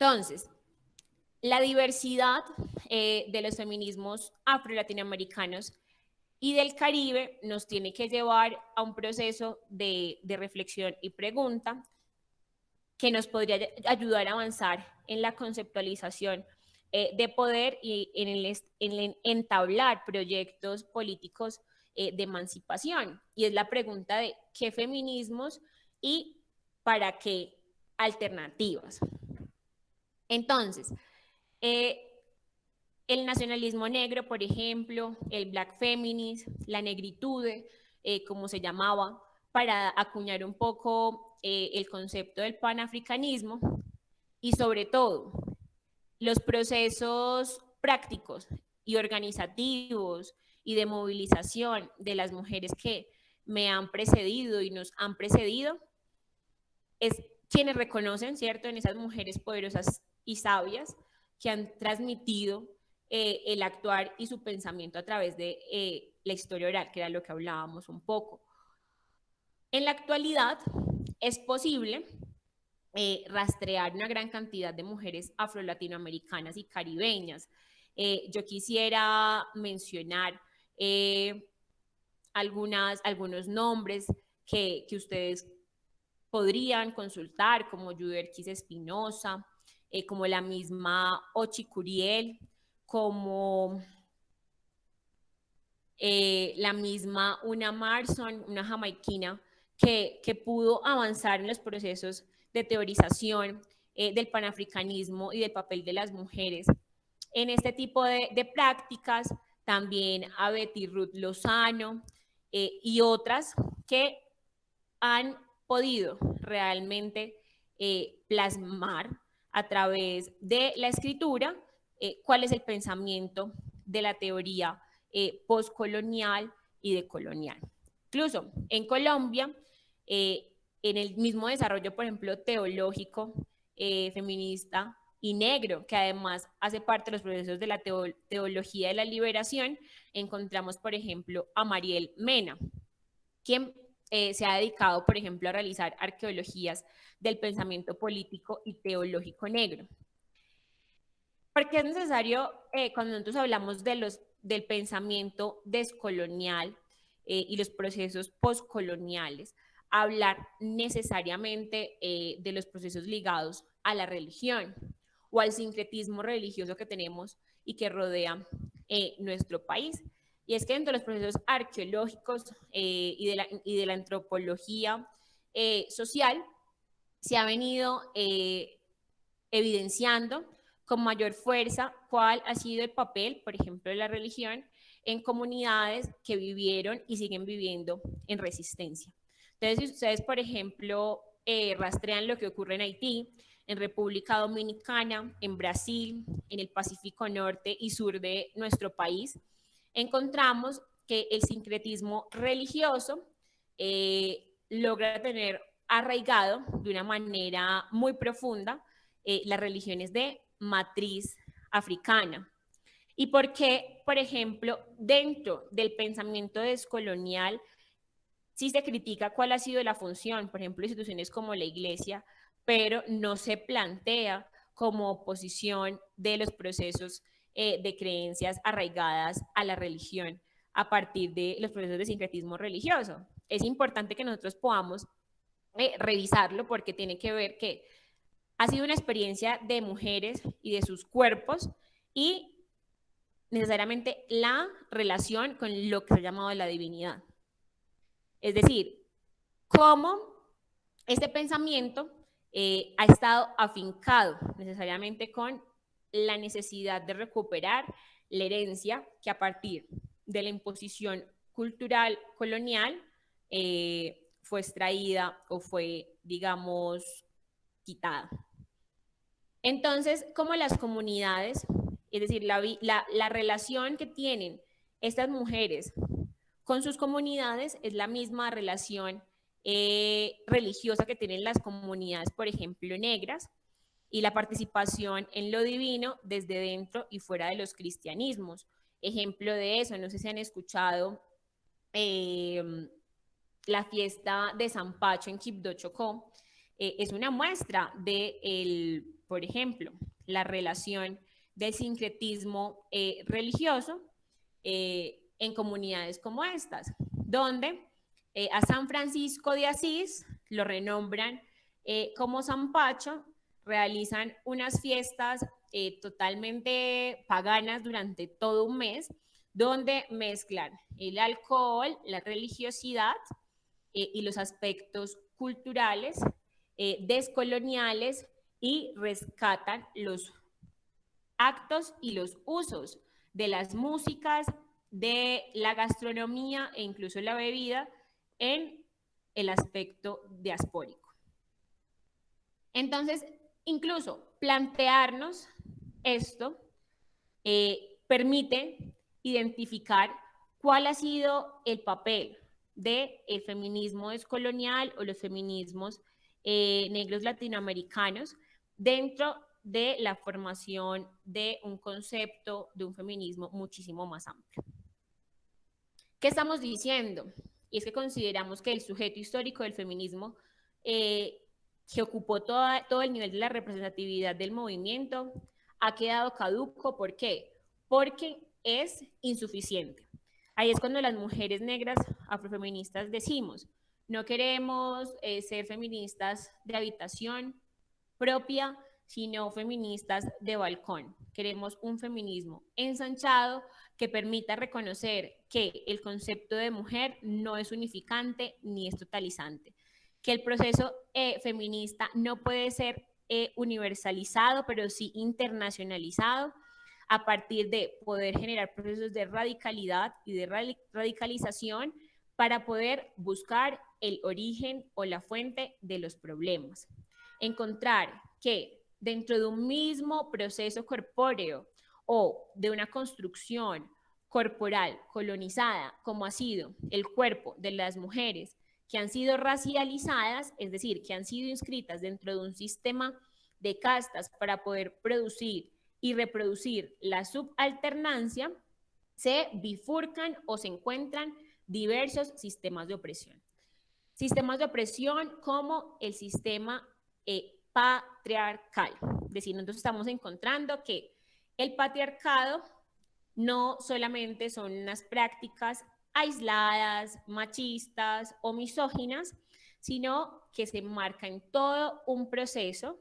Entonces, la diversidad de los feminismos afro-latinoamericanos y del Caribe nos tiene que llevar a un proceso de reflexión y pregunta que nos podría ayudar a avanzar en la conceptualización de poder y en entablar proyectos políticos de emancipación. Y es la pregunta de qué feminismos y para qué alternativas. Entonces, el nacionalismo negro, por ejemplo, el black feminism, la negritude, como se llamaba, para acuñar un poco el concepto del panafricanismo y sobre todo los procesos prácticos y organizativos y de movilización de las mujeres que me han precedido y nos han precedido, es quienes reconocen, ¿cierto?, en esas mujeres poderosas y sabias que han transmitido el actuar y su pensamiento a través de la historia oral, que era lo que hablábamos un poco. En la actualidad es posible rastrear una gran cantidad de mujeres afro-latinoamericanas y caribeñas. Yo quisiera mencionar algunos nombres que ustedes podrían consultar, como Yuderquis Espinosa, como la misma Ochi Curiel, como la misma Una Marson, una jamaiquina, que pudo avanzar en los procesos de teorización del panafricanismo y del papel de las mujeres en este tipo de prácticas. También a Betty Ruth Lozano y otras que han podido realmente plasmar a través de la escritura cuál es el pensamiento de la teoría postcolonial y decolonial. Incluso en Colombia, en el mismo desarrollo, por ejemplo, teológico, feminista y negro, que además hace parte de los procesos de la teología de la liberación, encontramos, por ejemplo, a Mariel Mena, quien se ha dedicado, por ejemplo, a realizar arqueologías del pensamiento político y teológico negro. Porque es necesario, cuando nosotros hablamos del pensamiento descolonial y los procesos postcoloniales, hablar necesariamente de los procesos ligados a la religión o al sincretismo religioso que tenemos y que rodea nuestro país. Y es que dentro de los procesos arqueológicos y de la antropología social se ha venido evidenciando con mayor fuerza cuál ha sido el papel, por ejemplo, de la religión en comunidades que vivieron y siguen viviendo en resistencia. Entonces, si ustedes, por ejemplo, rastrean lo que ocurre en Haití, en República Dominicana, en Brasil, en el Pacífico Norte y Sur de nuestro país, encontramos que el sincretismo religioso logra tener arraigado de una manera muy profunda las religiones de matriz africana. ¿Y por qué, por ejemplo, dentro del pensamiento descolonial sí se critica cuál ha sido la función, por ejemplo, de instituciones como la Iglesia, pero no se plantea como oposición de los procesos de creencias arraigadas a la religión a partir de los procesos de sincretismo religioso? Es importante que nosotros podamos revisarlo porque tiene que ver que ha sido una experiencia de mujeres y de sus cuerpos y necesariamente la relación con lo que se ha llamado la divinidad. Es decir, cómo este pensamiento ha estado afincado necesariamente con la necesidad de recuperar la herencia que a partir de la imposición cultural colonial fue extraída o fue, digamos, quitada. Entonces, como las comunidades, es decir, la relación que tienen estas mujeres con sus comunidades es la misma relación religiosa que tienen las comunidades, por ejemplo, negras, y la participación en lo divino desde dentro y fuera de los cristianismos. Ejemplo de eso, no sé si han escuchado la fiesta de San Pacho en Quibdó, Chocó, es una muestra del por ejemplo, la relación del sincretismo religioso en comunidades como estas, donde a San Francisco de Asís lo renombran como San Pacho, realizan unas fiestas totalmente paganas durante todo un mes, donde mezclan el alcohol, la religiosidad y los aspectos culturales, descoloniales, y rescatan los actos y los usos de las músicas, de la gastronomía e incluso la bebida en el aspecto diaspórico. Entonces, incluso plantearnos esto permite identificar cuál ha sido el papel del feminismo descolonial o los feminismos negros latinoamericanos dentro de la formación de un concepto de un feminismo muchísimo más amplio. ¿Qué estamos diciendo? Y es que consideramos que el sujeto histórico del feminismo que ocupó todo el nivel de la representatividad del movimiento ha quedado caduco. ¿Por qué? Porque es insuficiente. Ahí es cuando las mujeres negras afrofeministas decimos, no queremos ser feministas de habitación propia, sino feministas de balcón. Queremos un feminismo ensanchado que permita reconocer que el concepto de mujer no es unificante ni es totalizante, que el proceso feminista no puede ser universalizado, pero sí internacionalizado, a partir de poder generar procesos de radicalidad y de radicalización para poder buscar el origen o la fuente de los problemas. Encontrar que dentro de un mismo proceso corpóreo o de una construcción corporal colonizada, como ha sido el cuerpo de las mujeres que han sido racializadas, es decir, que han sido inscritas dentro de un sistema de castas para poder producir y reproducir la subalternancia, se bifurcan o se encuentran diversos sistemas de opresión. Sistemas de opresión como el sistema patriarcal. Es decir, nosotros estamos encontrando que el patriarcado no solamente son unas prácticas aisladas, machistas o misóginas, sino que se marca en todo un proceso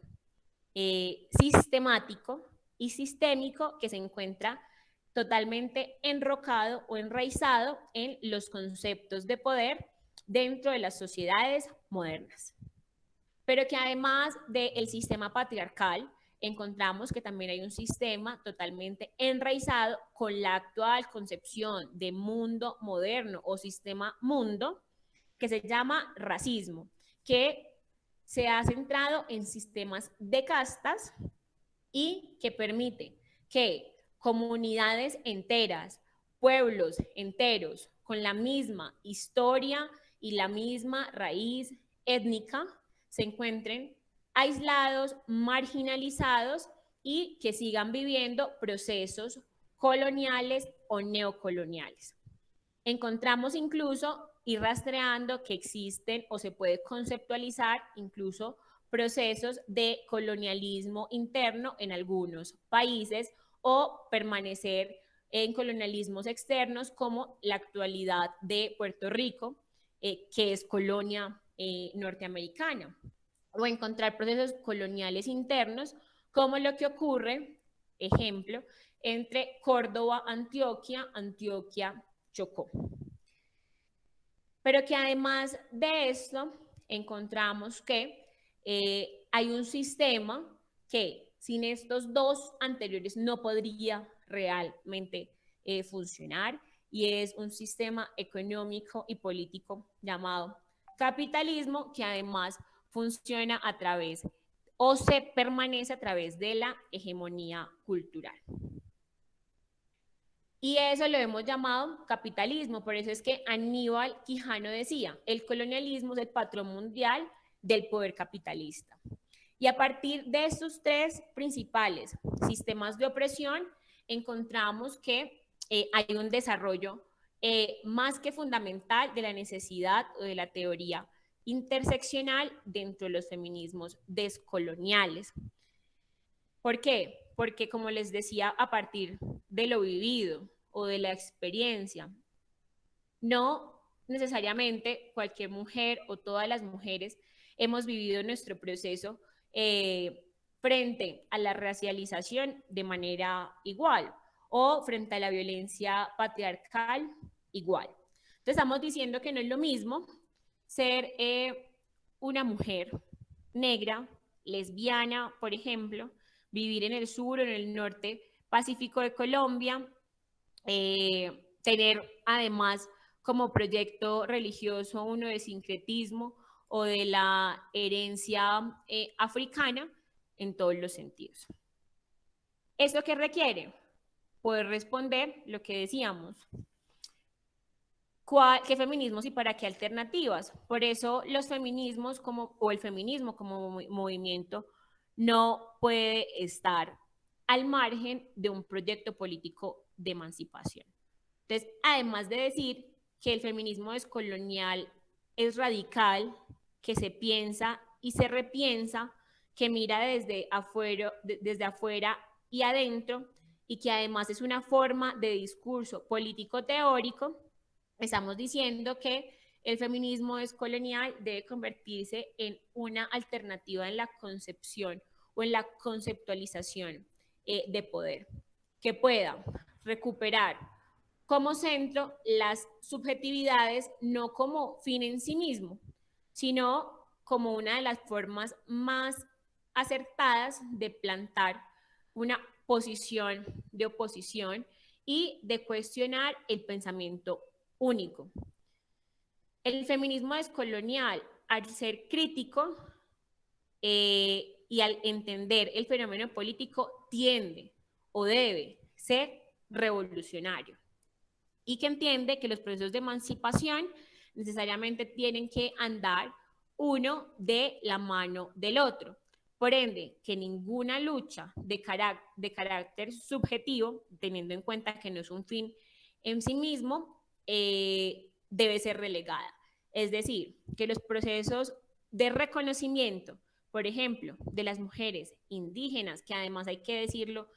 sistemático y sistémico que se encuentra totalmente enrocado o enraizado en los conceptos de poder dentro de las sociedades modernas. Pero que además del sistema patriarcal, encontramos que también hay un sistema totalmente enraizado con la actual concepción de mundo moderno o sistema mundo, que se llama racismo, que se ha centrado en sistemas de castas y que permite que comunidades enteras, pueblos enteros, con la misma historia y la misma raíz étnica, se encuentren aislados, marginalizados y que sigan viviendo procesos coloniales o neocoloniales. Encontramos incluso y rastreando que existen o se puede conceptualizar incluso procesos de colonialismo interno en algunos países o permanecer en colonialismos externos como la actualidad de Puerto Rico, que es colonia norteamericana, o encontrar procesos coloniales internos como lo que ocurre, ejemplo, entre Córdoba, Antioquia, Antioquia, Chocó. Pero que además de esto encontramos que hay un sistema que sin estos dos anteriores no podría realmente funcionar, y es un sistema económico y político llamado capitalismo, que además funciona a través o se permanece a través de la hegemonía cultural. Y eso lo hemos llamado capitalismo. Por eso es que Aníbal Quijano decía, el colonialismo es el patrón mundial del poder capitalista. Y a partir de estos tres principales sistemas de opresión, encontramos que hay un desarrollo más que fundamental de la necesidad o de la teoría interseccional dentro de los feminismos descoloniales. ¿Por qué? Porque como les decía, a partir de lo vivido o de la experiencia, no necesariamente cualquier mujer o todas las mujeres hemos vivido nuestro proceso frente a la racialización de manera igual o frente a la violencia patriarcal igual. Entonces estamos diciendo que no es lo mismo ser una mujer negra, lesbiana, por ejemplo, vivir en el sur o en el norte pacífico de Colombia, tener además como proyecto religioso uno de sincretismo o de la herencia africana en todos los sentidos. ¿Eso qué requiere? Poder responder lo que decíamos. ¿Qué feminismos y para qué alternativas? Por eso los feminismos o el feminismo como movimiento no puede estar al margen de un proyecto político de emancipación. Entonces, además de decir que el feminismo descolonial es radical, que se piensa y se repiensa, que mira desde afuera y adentro, y que además es una forma de discurso político teórico, estamos diciendo que el feminismo descolonial debe convertirse en una alternativa en la concepción o en la conceptualización de poder, que pueda recuperar como centro las subjetividades no como fin en sí mismo, sino como una de las formas más acertadas de plantar una posición de oposición y de cuestionar el pensamiento único. El feminismo descolonial, al ser crítico y al entender el fenómeno político, tiende o debe ser revolucionario y que entiende que los procesos de emancipación necesariamente tienen que andar uno de la mano del otro. Por ende, que ninguna lucha de carácter subjetivo, teniendo en cuenta que no es un fin en sí mismo, debe ser relegada. Es decir, que los procesos de reconocimiento, por ejemplo, de las mujeres indígenas, que además hay que decirlo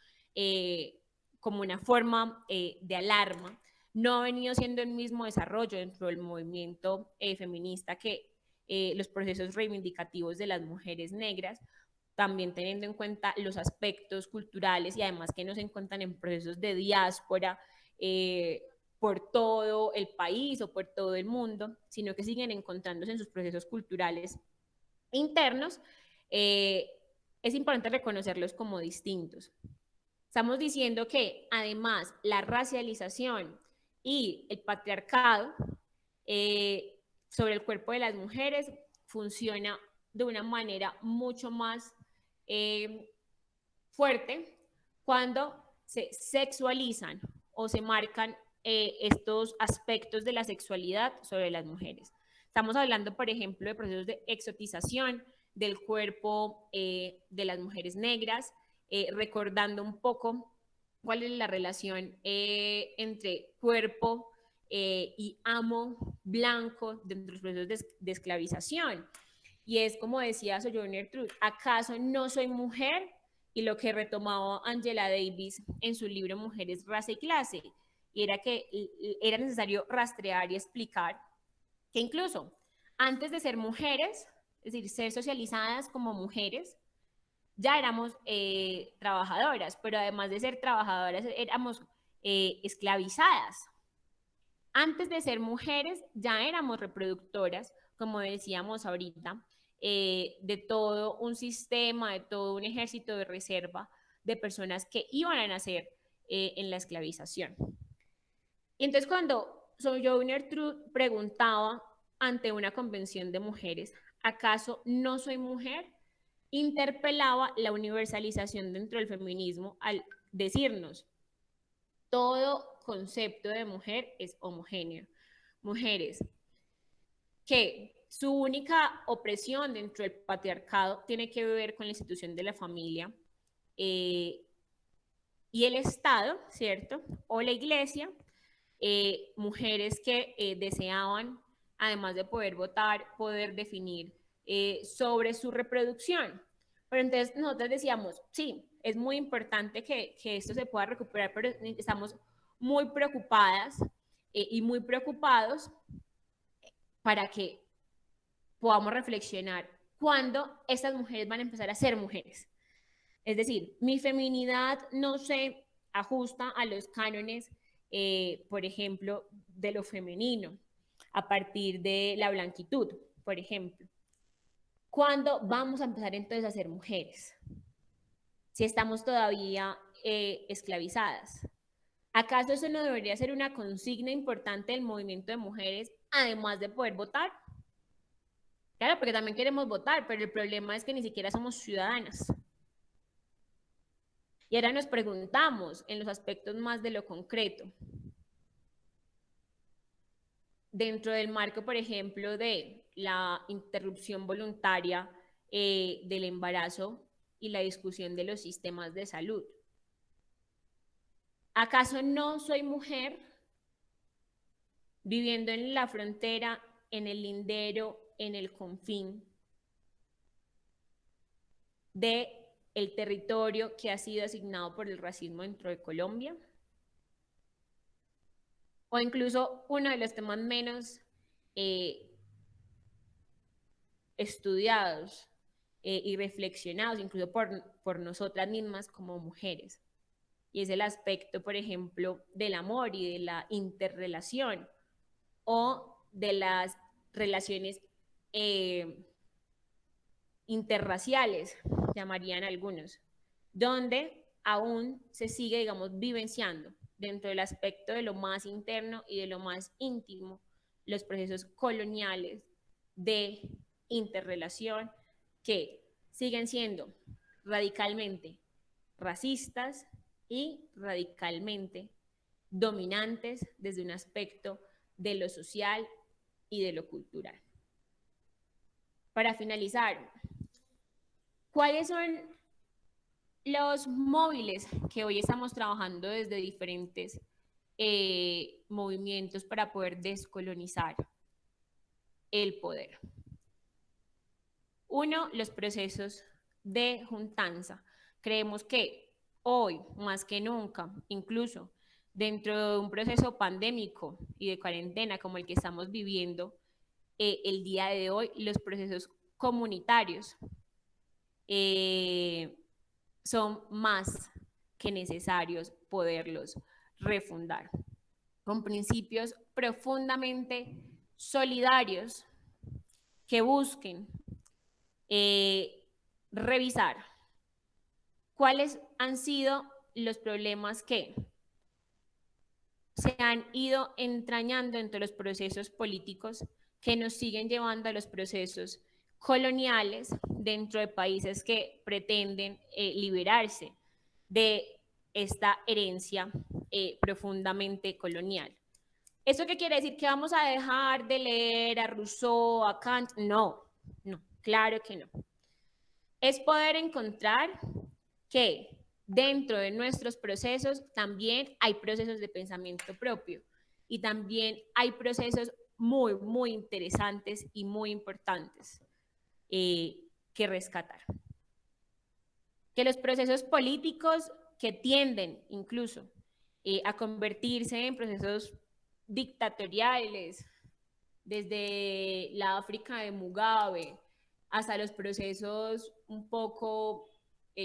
como una forma de alarma, no ha venido siendo el mismo desarrollo dentro del movimiento feminista que los procesos reivindicativos de las mujeres negras, también teniendo en cuenta los aspectos culturales y además que no se encuentran en procesos de diáspora por todo el país o por todo el mundo, sino que siguen encontrándose en sus procesos culturales internos, es importante reconocerlos como distintos. Estamos diciendo que además la racialización y el patriarcado sobre el cuerpo de las mujeres funciona de una manera mucho más fuerte cuando se sexualizan o se marcan estos aspectos de la sexualidad sobre las mujeres. Estamos hablando, por ejemplo, de procesos de exotización del cuerpo de las mujeres negras, recordando un poco cuál es la relación entre cuerpo y amo blanco dentro de los procesos de esclavización. Y es como decía Sojourner Truth, ¿acaso no soy mujer? Y lo que retomaba Angela Davis en su libro Mujeres, Raza y Clase, y era que era necesario rastrear y explicar que incluso antes de ser mujeres, es decir, ser socializadas como mujeres, ya éramos trabajadoras, pero además de ser trabajadoras, éramos esclavizadas. Antes de ser mujeres, ya éramos reproductoras, como decíamos ahorita, de todo un sistema, de todo un ejército de reserva de personas que iban a nacer en la esclavización. Y entonces cuando Sojourner Truth preguntaba ante una convención de mujeres, ¿acaso no soy mujer? Interpelaba la universalización dentro del feminismo al decirnos, todo concepto de mujer es homogéneo. Mujeres que su única opresión dentro del patriarcado tiene que ver con la institución de la familia y el Estado, ¿cierto? O la iglesia, mujeres que deseaban, además de poder votar, poder definir sobre su reproducción. Pero entonces nosotros decíamos, sí, es muy importante que esto se pueda recuperar, pero estamos muy preocupadas y muy preocupados para que podamos reflexionar cuándo estas mujeres van a empezar a ser mujeres. Es decir, mi feminidad no se ajusta a los cánones, por ejemplo, de lo femenino, a partir de la blanquitud, por ejemplo. ¿Cuándo vamos a empezar entonces a ser mujeres? Si estamos todavía esclavizadas. ¿Acaso eso no debería ser una consigna importante del movimiento de mujeres, además de poder votar? Claro, porque también queremos votar, pero el problema es que ni siquiera somos ciudadanas. Y ahora nos preguntamos en los aspectos más de lo concreto. Dentro del marco, por ejemplo, de la interrupción voluntaria del embarazo y la discusión de los sistemas de salud. ¿Acaso no soy mujer viviendo en la frontera, en el lindero, en el confín del territorio que ha sido asignado por el racismo dentro de Colombia? O incluso uno de los temas menos estudiados y reflexionados, incluso por nosotras mismas como mujeres. Y es el aspecto, por ejemplo, del amor y de la interrelación o de las relaciones interraciales, llamarían algunos, donde aún se sigue, digamos, vivenciando dentro del aspecto de lo más interno y de lo más íntimo los procesos coloniales de interrelación que siguen siendo radicalmente racistas y radicalmente dominantes desde un aspecto de lo social y de lo cultural. Para finalizar, ¿cuáles son los móviles que hoy estamos trabajando desde diferentes movimientos para poder descolonizar el poder? Uno, los procesos de juntanza. Creemos que hoy, más que nunca, incluso dentro de un proceso pandémico y de cuarentena como el que estamos viviendo el día de hoy, los procesos comunitarios son más que necesarios poderlos refundar con principios profundamente solidarios que busquen revisar cuáles han sido los problemas que se han ido entrañando entre los procesos políticos que nos siguen llevando a los procesos coloniales dentro de países que pretenden liberarse de esta herencia profundamente colonial. ¿Eso qué quiere decir? ¿Que vamos a dejar de leer a Rousseau, a Kant? No, no, claro que no. Es poder encontrar que dentro de nuestros procesos también hay procesos de pensamiento propio y también hay procesos muy, muy interesantes y muy importantes que rescatar. Que los procesos políticos que tienden incluso a convertirse en procesos dictatoriales, desde la África de Mugabe hasta los procesos un poco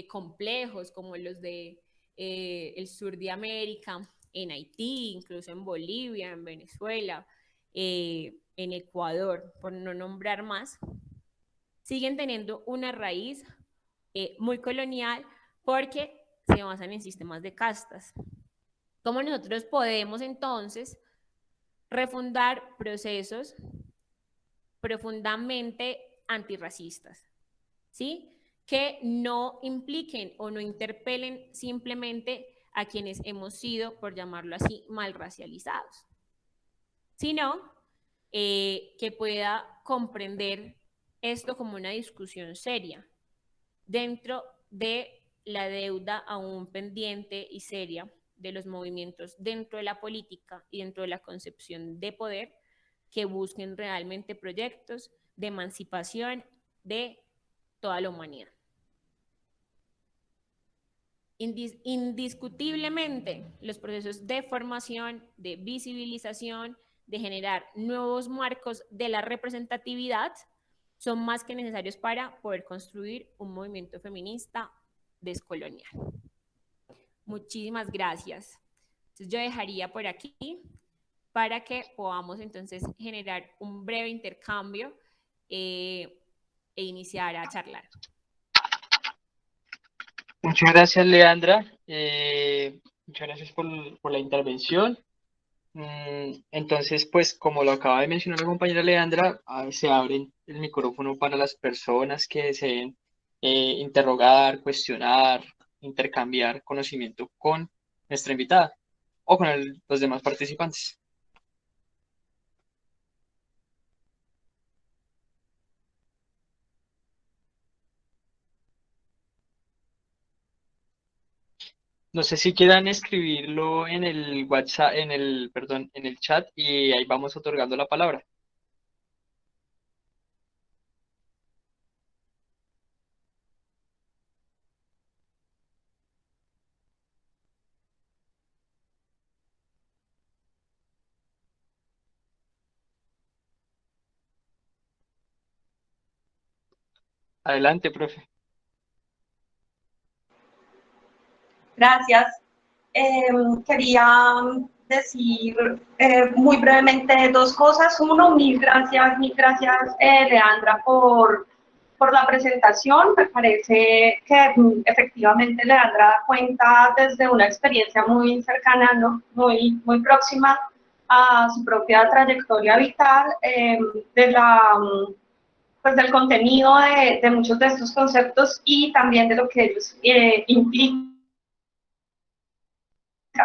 complejos como los de el sur de América, en Haití, incluso en Bolivia, en Venezuela, en Ecuador, por no nombrar más, siguen teniendo una raíz muy colonial porque se basan en sistemas de castas. ¿Cómo nosotros podemos entonces refundar procesos profundamente antirracistas, ¿sí? Que no impliquen o no interpelen simplemente a quienes hemos sido, por llamarlo así, mal racializados, sino que pueda comprender esto como una discusión seria dentro de la deuda aún pendiente y seria de los movimientos dentro de la política y dentro de la concepción de poder que busquen realmente proyectos de emancipación de toda la humanidad. Indiscutiblemente, los procesos de formación, de visibilización, de generar nuevos marcos de la representatividad son más que necesarios para poder construir un movimiento feminista descolonial. Muchísimas gracias. Entonces yo dejaría por aquí para que podamos entonces generar un breve intercambio e iniciar a charlar. Muchas gracias, Leandra. Muchas gracias por la intervención. Entonces, pues como lo acaba de mencionar la compañera Leandra, se abre el micrófono para las personas que deseen interrogar, cuestionar, intercambiar conocimiento con nuestra invitada o con los demás participantes. No sé si quieran escribirlo en el WhatsApp, perdón, en el chat y ahí vamos otorgando la palabra. Adelante, profe. Gracias. Quería decir muy brevemente dos cosas. Uno, mil gracias, Leandra, por la presentación. Me parece que efectivamente Leandra da cuenta desde una experiencia muy cercana, ¿no? muy próxima a su propia trayectoria vital, pues del contenido de muchos de estos conceptos y también de lo que ellos implican,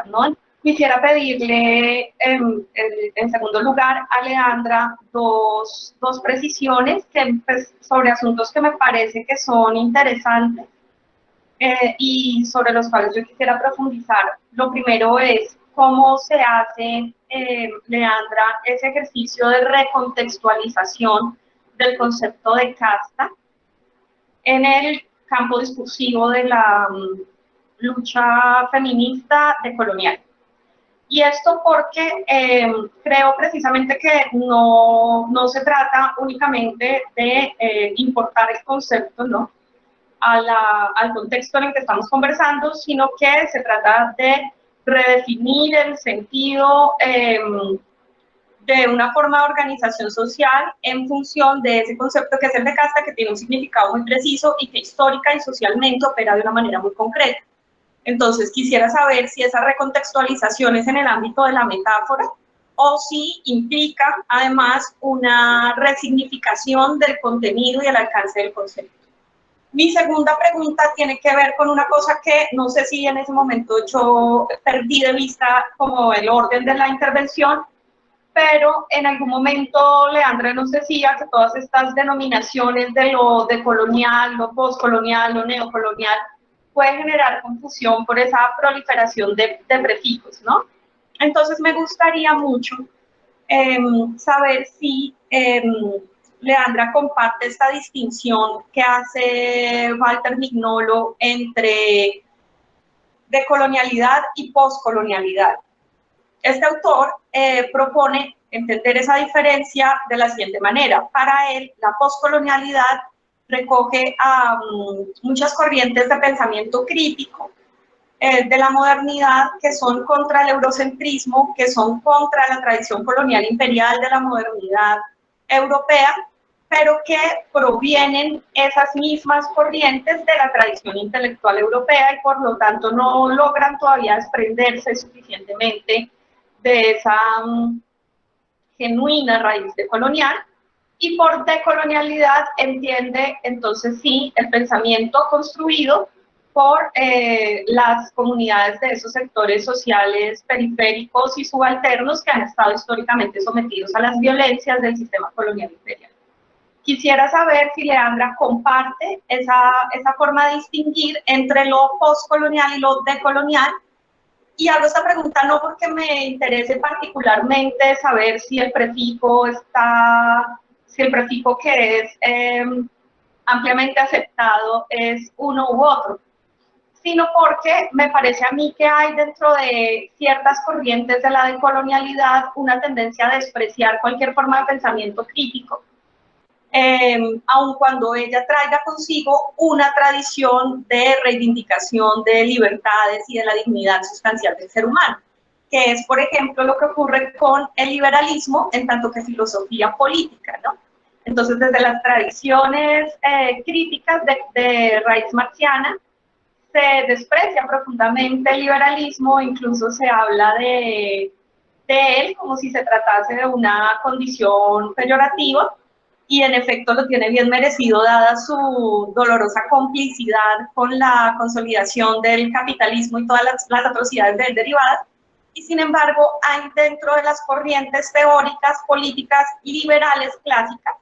¿no? Quisiera pedirle, en segundo lugar, a Leandra dos precisiones pues, sobre asuntos que me parece que son interesantes y sobre los cuales yo quisiera profundizar. Lo primero es cómo se hace, Leandra, ese ejercicio de recontextualización del concepto de casta en el campo discursivo de la lucha feminista decolonial. Y esto porque creo precisamente que no se trata únicamente de importar el concepto, ¿no? Al contexto en el que estamos conversando, sino que se trata de redefinir el sentido de una forma de organización social en función de ese concepto que es el de casta, que tiene un significado muy preciso y que histórica y socialmente opera de una manera muy concreta. Entonces, quisiera saber si esa recontextualización es en el ámbito de la metáfora o si implica, además, una resignificación del contenido y el alcance del concepto. Mi segunda pregunta tiene que ver con una cosa que no sé si en ese momento yo perdí de vista como el orden de la intervención, pero en algún momento Leandra nos decía que todas estas denominaciones de lo decolonial, lo postcolonial, lo neocolonial, puede generar confusión por esa proliferación de prefijos, ¿no? Entonces me gustaría mucho saber si Leandra comparte esta distinción que hace Walter Mignolo entre decolonialidad y postcolonialidad. Este autor propone entender esa diferencia de la siguiente manera. Para él, la postcolonialidad recoge a muchas corrientes de pensamiento crítico de la modernidad que son contra el eurocentrismo, que son contra la tradición colonial imperial de la modernidad europea, pero que provienen esas mismas corrientes de la tradición intelectual europea y por lo tanto no logran todavía desprenderse suficientemente de esa genuina raíz decolonial. Y por decolonialidad entiende entonces sí el pensamiento construido por las comunidades de esos sectores sociales periféricos y subalternos que han estado históricamente sometidos a las violencias del sistema colonial imperial. Quisiera saber si Leandra comparte esa forma de distinguir entre lo postcolonial y lo decolonial. Y hago esta pregunta no porque me interese particularmente saber si el prefijo que es ampliamente aceptado es uno u otro, sino porque me parece a mí que hay dentro de ciertas corrientes de la decolonialidad una tendencia a despreciar cualquier forma de pensamiento crítico, aun cuando ella traiga consigo una tradición de reivindicación de libertades y de la dignidad sustancial del ser humano, que es, por ejemplo, lo que ocurre con el liberalismo en tanto que filosofía política, ¿no? Entonces, desde las tradiciones críticas de raíz marxiana, se desprecia profundamente el liberalismo, incluso se habla de él como si se tratase de una condición peyorativa, y en efecto lo tiene bien merecido dada su dolorosa complicidad con la consolidación del capitalismo y todas las atrocidades de él derivadas. Y sin embargo, hay dentro de las corrientes teóricas, políticas liberales clásicas,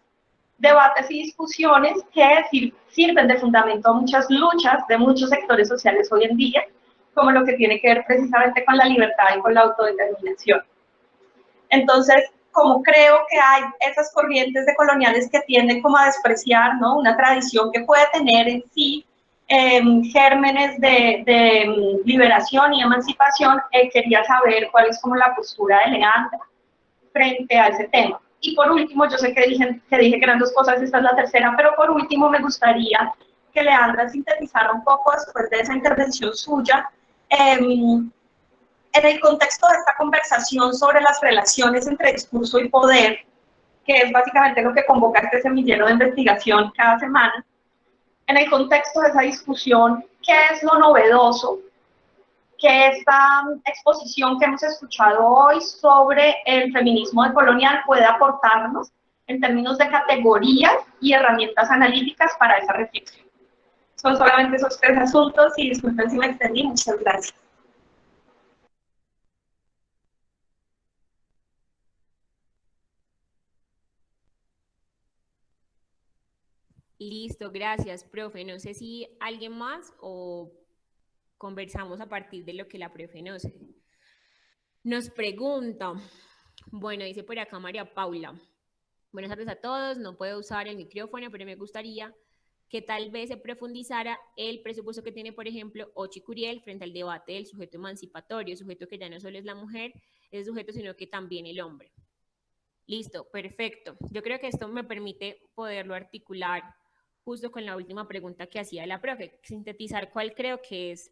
debates y discusiones que sirven de fundamento a muchas luchas de muchos sectores sociales hoy en día, como lo que tiene que ver precisamente con la libertad y con la autodeterminación. Entonces, como creo que hay esas corrientes decoloniales que tienden como a despreciar, ¿no?, una tradición que puede tener en sí gérmenes de liberación y emancipación, quería saber cuál es como la postura de Leandra frente a ese tema. Y por último, yo sé que dije que eran dos cosas, esta es la tercera, pero por último me gustaría que Leandra sintetizara un poco después de esa intervención suya, en el contexto de esta conversación sobre las relaciones entre discurso y poder, que es básicamente lo que convoca este semillero de investigación cada semana, en el contexto de esa discusión, ¿qué es lo novedoso que esta exposición que hemos escuchado hoy sobre el feminismo decolonial puede aportarnos en términos de categorías y herramientas analíticas para esa reflexión? Son solamente esos tres asuntos y disculpen si me extendí. Muchas gracias. Listo, gracias, profe. No sé si alguien más o conversamos a partir de lo que la profe nos pregunta. Bueno, dice por acá María Paula. Buenas tardes a todos. No puedo usar el micrófono, pero me gustaría que tal vez se profundizara el presupuesto que tiene, por ejemplo, Ochi Curiel frente al debate del sujeto emancipatorio, sujeto que ya no solo es la mujer, es sujeto, sino que también el hombre. Listo, perfecto. Yo creo que esto me permite poderlo articular justo con la última pregunta que hacía la profe, sintetizar cuál creo que es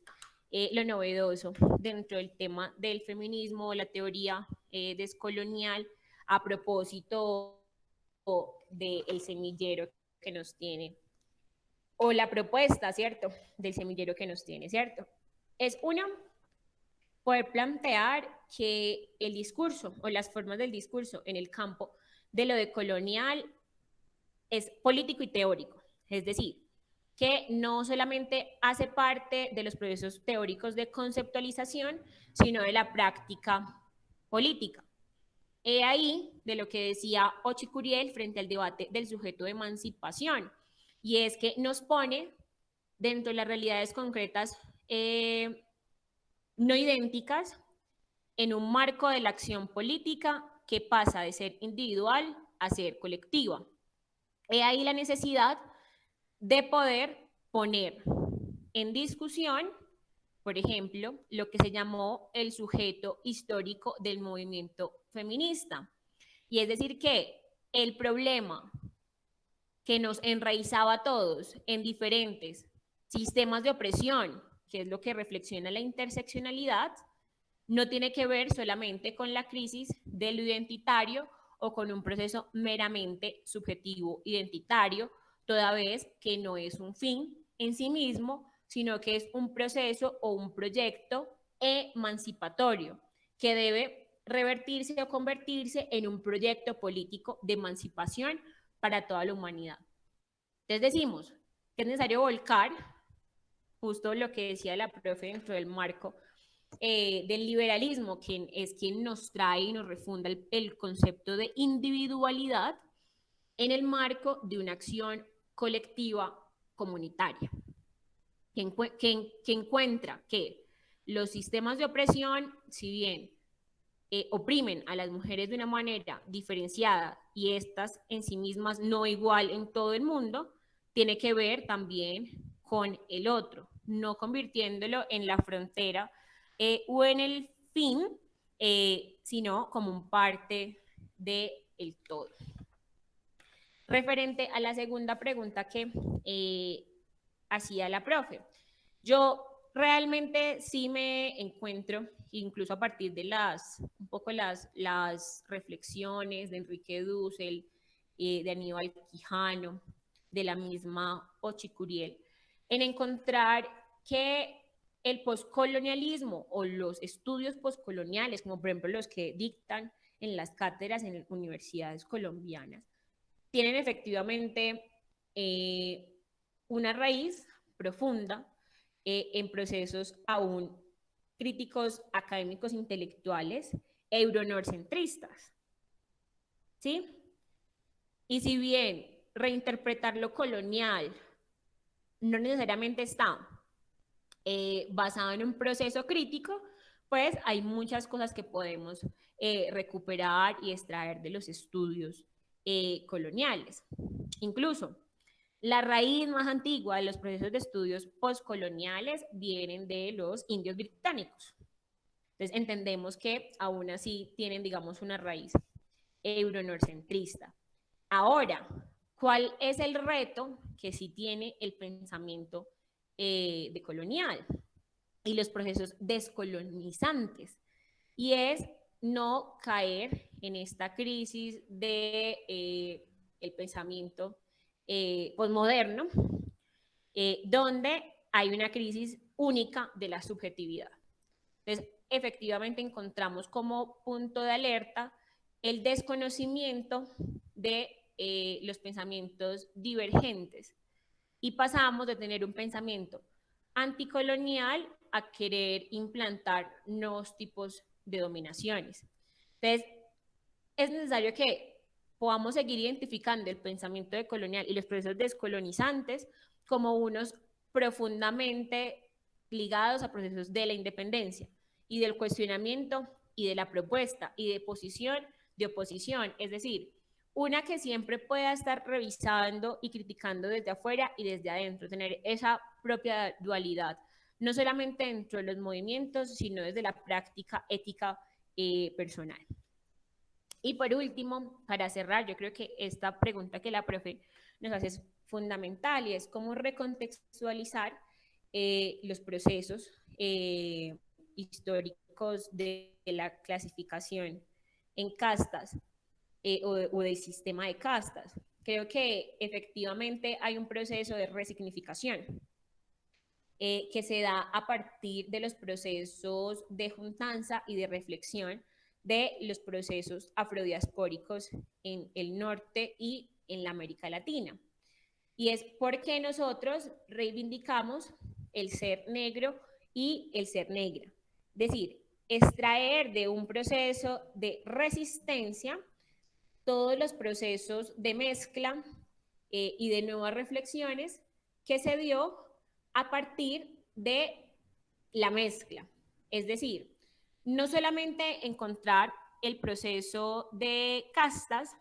lo novedoso dentro del tema del feminismo, la teoría descolonial, a propósito del semillero que nos tiene, o la propuesta, ¿cierto?, del semillero que nos tiene, ¿cierto? Es una, poder plantear que el discurso o las formas del discurso en el campo de lo decolonial es político y teórico, es decir, que no solamente hace parte de los procesos teóricos de conceptualización, sino de la práctica política. He ahí de lo que decía Ochi Curiel frente al debate del sujeto de emancipación, y es que nos pone dentro de las realidades concretas no idénticas en un marco de la acción política que pasa de ser individual a ser colectiva. He ahí la necesidad de poder poner en discusión, por ejemplo, lo que se llamó el sujeto histórico del movimiento feminista. Y es decir que el problema que nos enraizaba a todos en diferentes sistemas de opresión, que es lo que reflexiona la interseccionalidad, no tiene que ver solamente con la crisis de lo identitario o con un proceso meramente subjetivo identitario, toda vez que no es un fin en sí mismo, sino que es un proceso o un proyecto emancipatorio que debe revertirse o convertirse en un proyecto político de emancipación para toda la humanidad. Entonces decimos que es necesario volcar, justo lo que decía la profe dentro del marco del liberalismo, quien es quien nos trae y nos refunda el concepto de individualidad en el marco de una acción colectiva comunitaria, que encuentra que los sistemas de opresión, si bien oprimen a las mujeres de una manera diferenciada y estas en sí mismas no igual en todo el mundo, tiene que ver también con el otro, no convirtiéndolo en la frontera o en el fin, sino como un parte del todo. Referente a la segunda pregunta que hacía la profe, yo realmente sí me encuentro, incluso a partir de un poco las reflexiones de Enrique Dussel, de Aníbal Quijano, de la misma Ochik Curiel, en encontrar que el poscolonialismo o los estudios poscoloniales, como por ejemplo los que dictan en las cátedras en universidades colombianas, tienen efectivamente una raíz profunda en procesos aún críticos académicos intelectuales euronorcentristas, ¿sí? Y si bien reinterpretar lo colonial no necesariamente está basado en un proceso crítico, pues hay muchas cosas que podemos recuperar y extraer de los estudios coloniales. Incluso la raíz más antigua de los procesos de estudios postcoloniales vienen de los indios británicos. Entonces entendemos que aún así tienen, digamos, una raíz euronorcentrista. Ahora, ¿cuál es el reto que sí tiene el pensamiento decolonial y los procesos descolonizantes? Y es no caer en esta crisis de el pensamiento posmoderno, donde hay una crisis única de la subjetividad. Entonces, efectivamente encontramos como punto de alerta el desconocimiento de los pensamientos divergentes y pasamos de tener un pensamiento anticolonial a querer implantar nuevos tipos de dominaciones. Entonces, es necesario que podamos seguir identificando el pensamiento decolonial y los procesos descolonizantes como unos profundamente ligados a procesos de la independencia y del cuestionamiento y de la propuesta y de posición, de oposición, es decir, una que siempre pueda estar revisando y criticando desde afuera y desde adentro, tener esa propia dualidad, no solamente dentro de los movimientos, sino desde la práctica ética personal. Y por último, para cerrar, yo creo que esta pregunta que la profe nos hace es fundamental y es cómo recontextualizar los procesos históricos de la clasificación en castas o del sistema de castas. Creo que efectivamente hay un proceso de resignificación que se da a partir de los procesos de juntanza y de reflexión de los procesos afrodiaspóricos en el norte y en la América Latina. Y es porque nosotros reivindicamos el ser negro y el ser negra. Es decir, extraer de un proceso de resistencia todos los procesos de mezcla y de nuevas reflexiones que se dio a partir de la mezcla. Es decir, no solamente encontrar el proceso de castas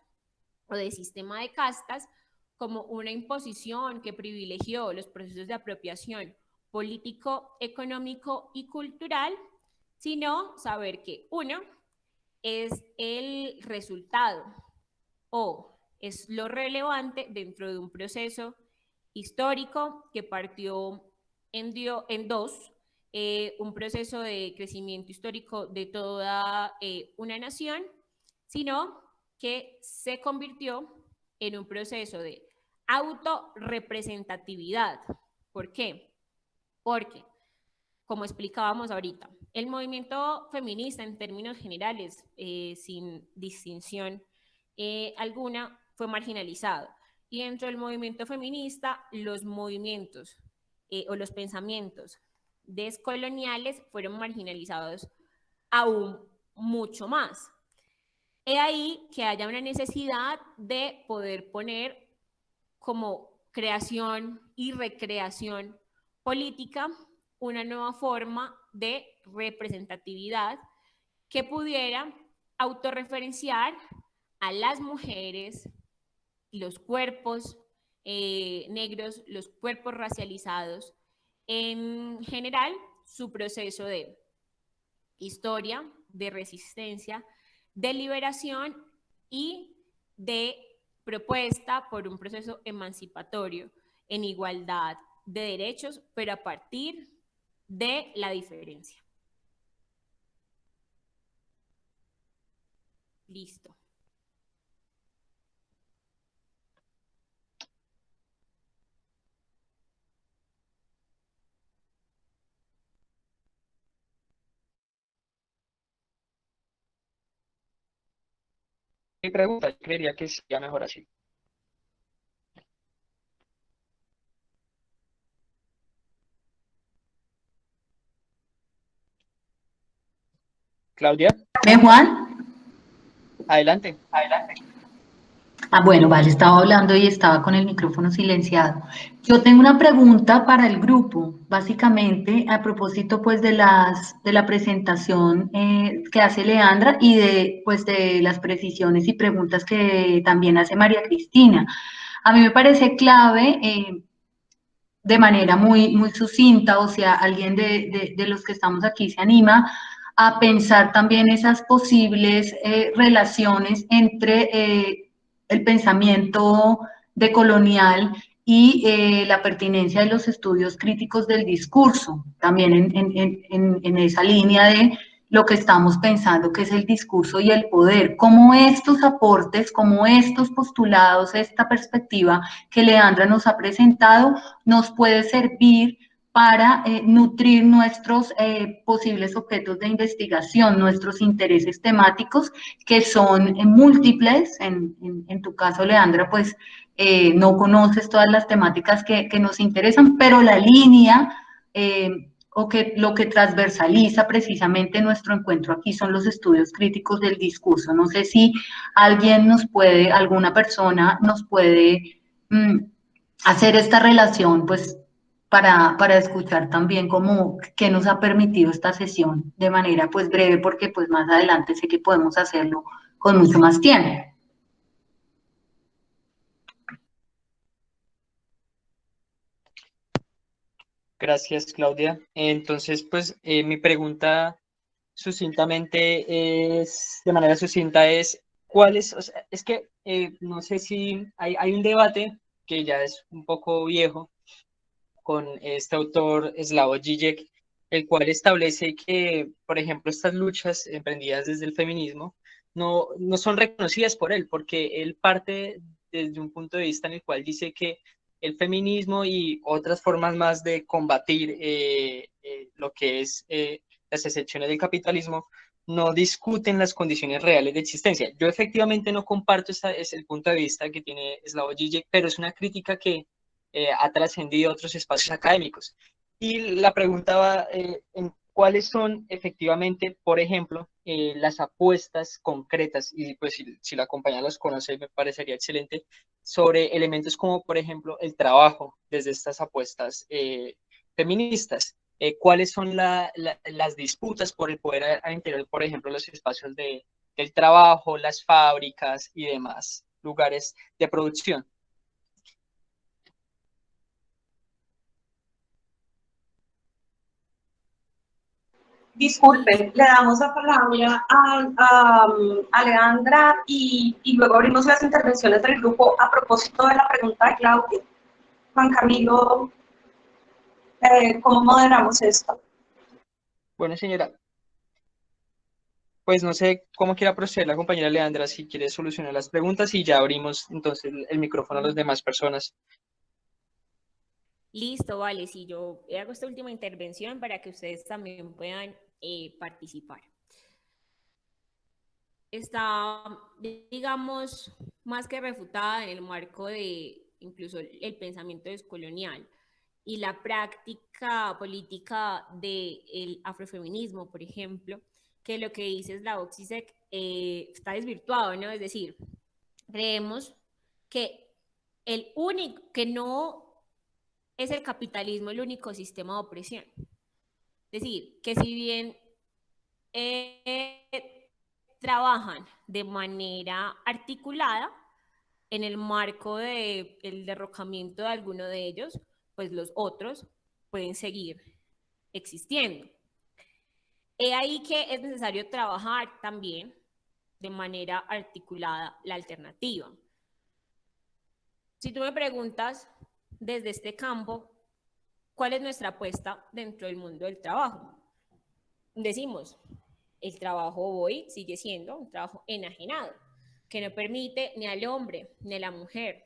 o de sistema de castas como una imposición que privilegió los procesos de apropiación político, económico y cultural, sino saber que uno es el resultado o es lo relevante dentro de un proceso histórico que partió en dos, un proceso de crecimiento histórico de toda una nación, sino que se convirtió en un proceso de autorrepresentatividad. ¿Por qué? Porque, como explicábamos ahorita, el movimiento feminista en términos generales, sin distinción alguna, fue marginalizado. Y dentro del movimiento feminista, los movimientos o los pensamientos descoloniales fueron marginalizados aún mucho más. He ahí que haya una necesidad de poder poner como creación y recreación política una nueva forma de representatividad que pudiera autorreferenciar a las mujeres, los cuerpos negros, los cuerpos racializados en general su proceso de historia, de resistencia, de liberación y de propuesta por un proceso emancipatorio en igualdad de derechos, pero a partir de la diferencia. Listo. Mi pregunta, yo creería que sería mejor así. Claudia, Juan? adelante. Ah, bueno, vale, estaba hablando y estaba con el micrófono silenciado. Yo tengo una pregunta para el grupo, básicamente a propósito pues de la presentación que hace Leandra y de las precisiones y preguntas que también hace María Cristina. A mí me parece clave de manera muy sucinta, o sea, alguien de los que estamos aquí se anima a pensar también esas posibles relaciones entre el pensamiento decolonial y la pertinencia de los estudios críticos del discurso, también en esa línea de lo que estamos pensando que es el discurso y el poder, cómo estos aportes, cómo estos postulados, esta perspectiva que Leandra nos ha presentado, nos puede servir para nutrir nuestros posibles objetos de investigación, nuestros intereses temáticos, que son múltiples. En tu caso, Leandra, pues no conoces todas las temáticas que nos interesan, pero la línea o que lo que transversaliza precisamente nuestro encuentro aquí son los estudios críticos del discurso. No sé si alguien nos puede, alguna persona nos puede hacer esta relación, pues, para escuchar también cómo qué nos ha permitido esta sesión de manera, pues, breve, porque, pues, más adelante sé que podemos hacerlo con mucho más tiempo. Gracias, Claudia. Entonces, pues, mi pregunta sucintamente de manera sucinta ¿cuál es? O sea, es que no sé si hay un debate que ya es un poco viejo con este autor Slavoj Žižek, el cual establece que, por ejemplo, estas luchas emprendidas desde el feminismo no son reconocidas por él, porque él parte desde un punto de vista en el cual dice que el feminismo y otras formas más de combatir lo que es las excepciones del capitalismo no discuten las condiciones reales de existencia. Yo efectivamente no comparto ese el punto de vista que tiene Slavoj Žižek, pero es una crítica que ha trascendido a otros espacios académicos. Y la pregunta va en cuáles son efectivamente, por ejemplo, las apuestas concretas, y pues si la compañía las conoce, me parecería excelente, sobre elementos como, por ejemplo, el trabajo desde estas apuestas feministas. ¿Cuáles son las disputas por el poder al interior, por ejemplo, los espacios del trabajo, las fábricas y demás lugares de producción? Disculpen, le damos la palabra a Leandra y luego abrimos las intervenciones del grupo a propósito de la pregunta de Claudia. Juan Camilo, ¿cómo moderamos esto? Bueno, señora, pues no sé cómo quiera proceder la compañera Leandra, si quiere solucionar las preguntas y ya abrimos entonces el micrófono a las demás personas. Listo, vale. Si yo hago esta última intervención para que ustedes también puedan participar. Está, digamos, más que refutada en el marco de incluso el pensamiento descolonial y la práctica política del afrofeminismo, por ejemplo, que lo que dice Slavoj Žižek está desvirtuado, ¿no? Es decir, creemos que el único, que no es el capitalismo el único sistema de opresión. Es decir, que si bien trabajan de manera articulada en el marco del derrocamiento de alguno de ellos, pues los otros pueden seguir existiendo. He ahí que es necesario trabajar también de manera articulada la alternativa. Si tú me preguntas desde este campo, ¿cuál es nuestra apuesta dentro del mundo del trabajo? Decimos, el trabajo hoy sigue siendo un trabajo enajenado, que no permite ni al hombre ni a la mujer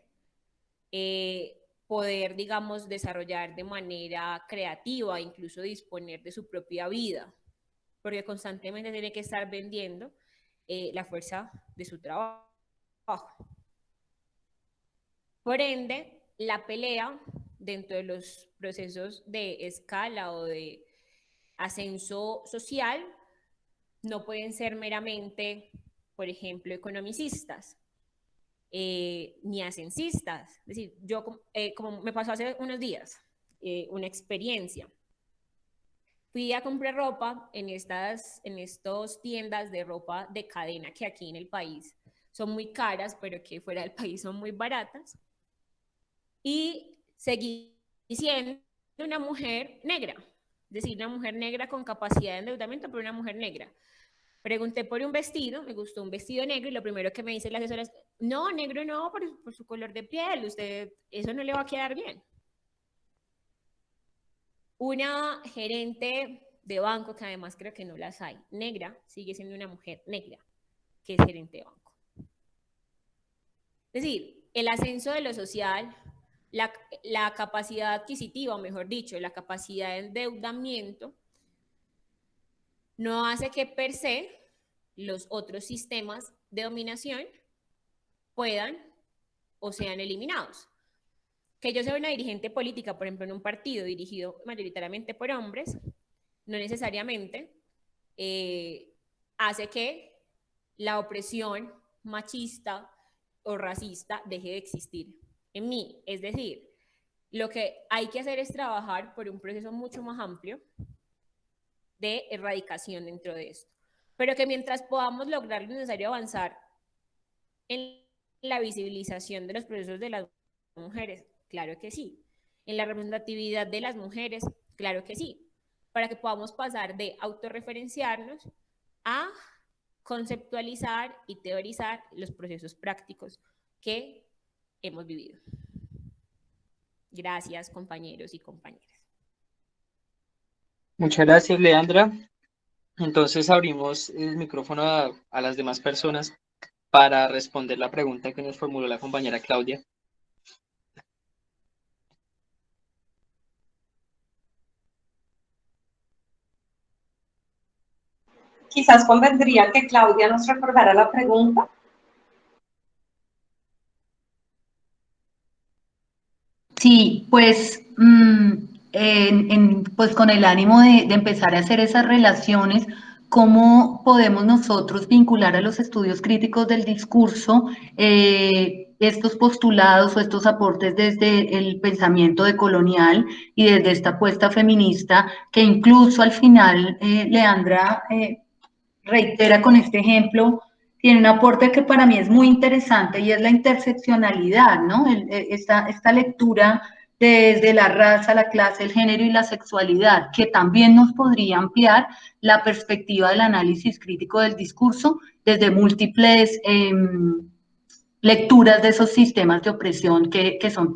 poder, digamos, desarrollar de manera creativa, incluso disponer de su propia vida, porque constantemente tiene que estar vendiendo la fuerza de su trabajo. Por ende, la pelea dentro de los procesos de escala o de ascenso social no pueden ser meramente, por ejemplo, economicistas ni ascencistas. Es decir, yo, como me pasó hace unos días, una experiencia. Fui a comprar ropa en estos tiendas de ropa de cadena que aquí en el país son muy caras, pero que fuera del país son muy baratas. Y seguí siendo una mujer negra, es decir, una mujer negra con capacidad de endeudamiento, pero una mujer negra. Pregunté por un vestido, me gustó un vestido negro y lo primero que me dice la asesora es, no, negro no, por su color de piel, usted, eso no le va a quedar bien. Una gerente de banco, que además creo que no las hay, negra, sigue siendo una mujer negra, que es gerente de banco. Es decir, el ascenso de lo social, la capacidad adquisitiva, o mejor dicho, la capacidad de endeudamiento, no hace que per se los otros sistemas de dominación puedan o sean eliminados. Que yo sea una dirigente política, por ejemplo, en un partido dirigido mayoritariamente por hombres, no necesariamente hace que la opresión machista o racista deje de existir en mí. Es decir, lo que hay que hacer es trabajar por un proceso mucho más amplio de erradicación dentro de esto. Pero que mientras podamos lograr lo necesario avanzar en la visibilización de los procesos de las mujeres, claro que sí. En la representatividad de las mujeres, claro que sí. Para que podamos pasar de autorreferenciarnos a conceptualizar y teorizar los procesos prácticos que hemos vivido. Gracias, compañeros y compañeras. Muchas gracias, Leandra. Entonces abrimos el micrófono a las demás personas para responder la pregunta que nos formuló la compañera Claudia. Quizás convendría que Claudia nos recordara la pregunta. Sí, pues, pues con el ánimo de empezar a hacer esas relaciones, ¿cómo podemos nosotros vincular a los estudios críticos del discurso estos postulados o estos aportes desde el pensamiento decolonial y desde esta apuesta feminista que incluso al final Leandra reitera con este ejemplo? Tiene un aporte que para mí es muy interesante y es la interseccionalidad, ¿no? Esta lectura desde la raza, la clase, el género y la sexualidad, que también nos podría ampliar la perspectiva del análisis crítico del discurso desde múltiples lecturas de esos sistemas de opresión que son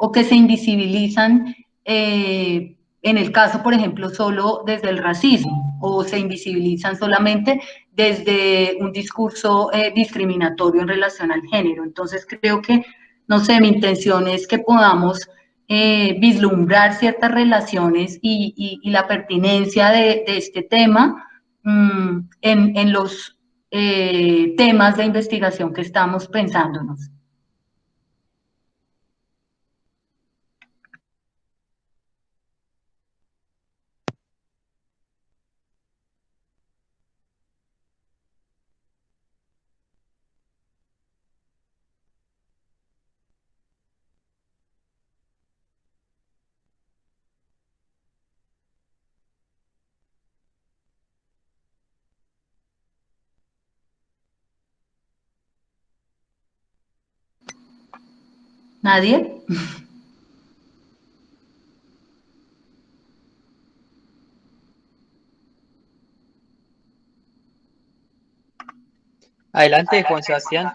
o que se invisibilizan en el caso, por ejemplo, solo desde el racismo, o se invisibilizan solamente desde un discurso discriminatorio en relación al género. Entonces creo que, no sé, mi intención es que podamos vislumbrar ciertas relaciones y la pertinencia de este tema en los temas de investigación que estamos pensándonos. ¿Nadie? Adelante, Juan Sebastián.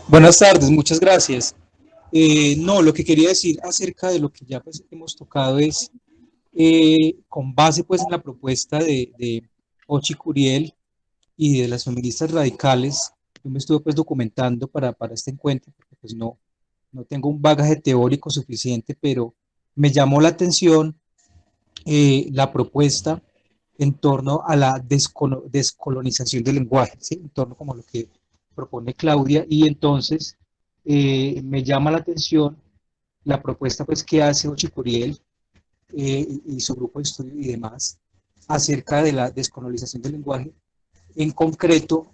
Buenas tardes, muchas gracias. No, lo que quería decir acerca de lo que ya pues, hemos tocado es, con base pues en la propuesta de Ochi Curiel y de las feministas radicales, yo me estuve pues documentando para este encuentro, porque pues no tengo un bagaje teórico suficiente, pero me llamó la atención la propuesta en torno a la descolonización del lenguaje, ¿sí? En torno como lo que propone Claudia, y entonces me llama la atención la propuesta pues que hace Ochicuriel y su grupo de estudio y demás acerca de la descolonización del lenguaje, en concreto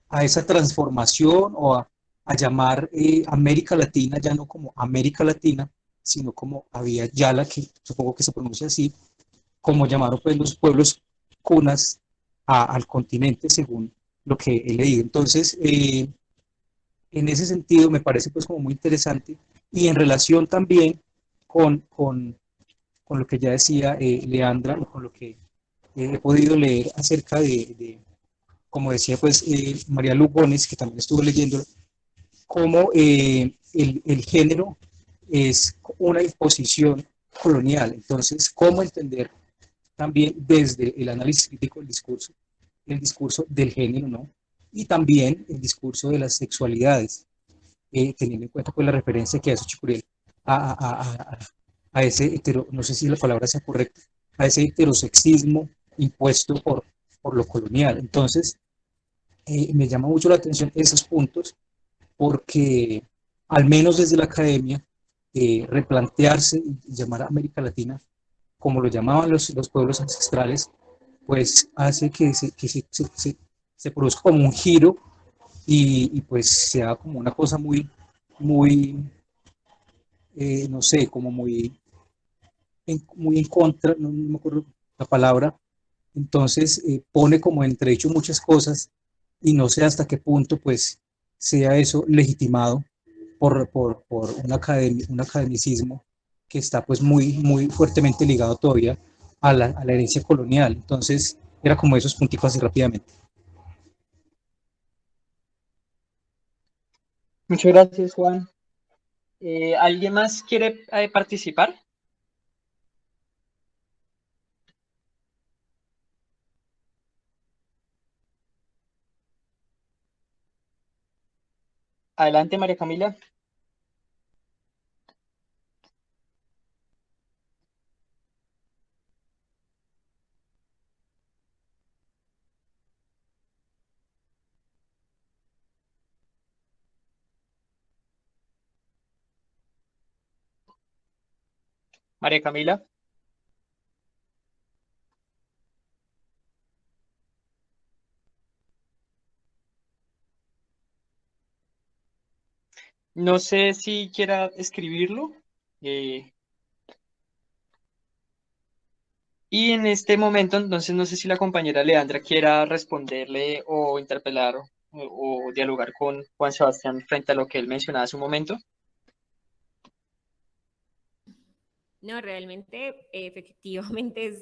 a esa transformación o a llamar América Latina ya no como América Latina, sino como había Yala, que supongo que se pronuncia así, como llamaron pues los pueblos cunas al continente, según lo que he leído. Entonces, en ese sentido me parece pues como muy interesante y en relación también con lo que ya decía Leandra, con lo que he podido leer acerca como decía pues María Lugones, que también estuvo leyendo, cómo el género es una imposición colonial. Entonces, ¿cómo entender también desde el análisis crítico del discurso, el discurso del género, ¿no? Y también el discurso de las sexualidades, teniendo en cuenta pues la referencia que hace Chicurel a, a, a, a ese no sé si la palabra sea correcta, a ese heterosexismo impuesto por lo colonial. Entonces, me llama mucho la atención esos puntos porque, al menos desde la academia, replantearse y llamar a América Latina como lo llamaban los pueblos ancestrales, pues hace se produzca como un giro y pues sea como una cosa muy no sé, como muy en contra, no me acuerdo la palabra, entonces pone como entredicho muchas cosas y no sé hasta qué punto pues sea eso legitimado por un academicismo que está pues muy fuertemente ligado todavía a la herencia colonial. Entonces, era como esos punticos así rápidamente. Muchas gracias, Juan. ¿Alguien más quiere participar? Adelante, María Camila. María Camila. No sé si quiera escribirlo. eh, y en este momento, entonces, no sé si la compañera Leandra quiera responderle o interpelar o dialogar con Juan Sebastián frente a lo que él mencionaba hace un momento. No, realmente, efectivamente,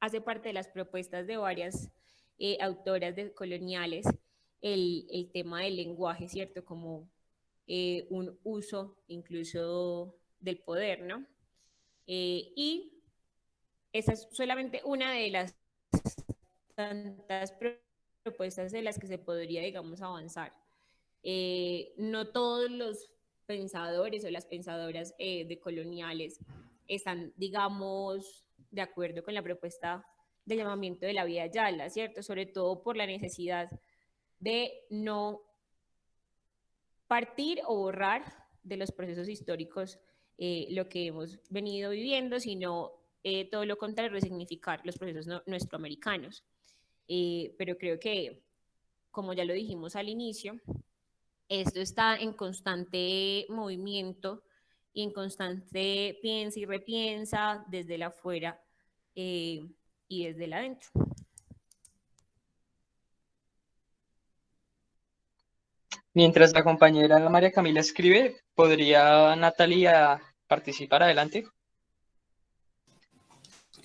hace parte de las propuestas de varias autoras de coloniales el tema del lenguaje, ¿cierto? Como un uso incluso del poder, ¿no? Y esa es solamente una de las tantas propuestas de las que se podría, digamos, avanzar. No todos los pensadores o las pensadoras de coloniales están, digamos, de acuerdo con la propuesta de llamamiento de la vía Yala, ¿cierto? Sobre todo por la necesidad de no partir o borrar de los procesos históricos lo que hemos venido viviendo, sino todo lo contrario, resignificar los procesos nuestroamericanos. Pero creo que, como ya lo dijimos al inicio, esto está en constante movimiento y en constante piensa y repiensa desde la afuera y desde el adentro. Mientras la compañera María Camila escribe, ¿podría Natalia participar? Adelante.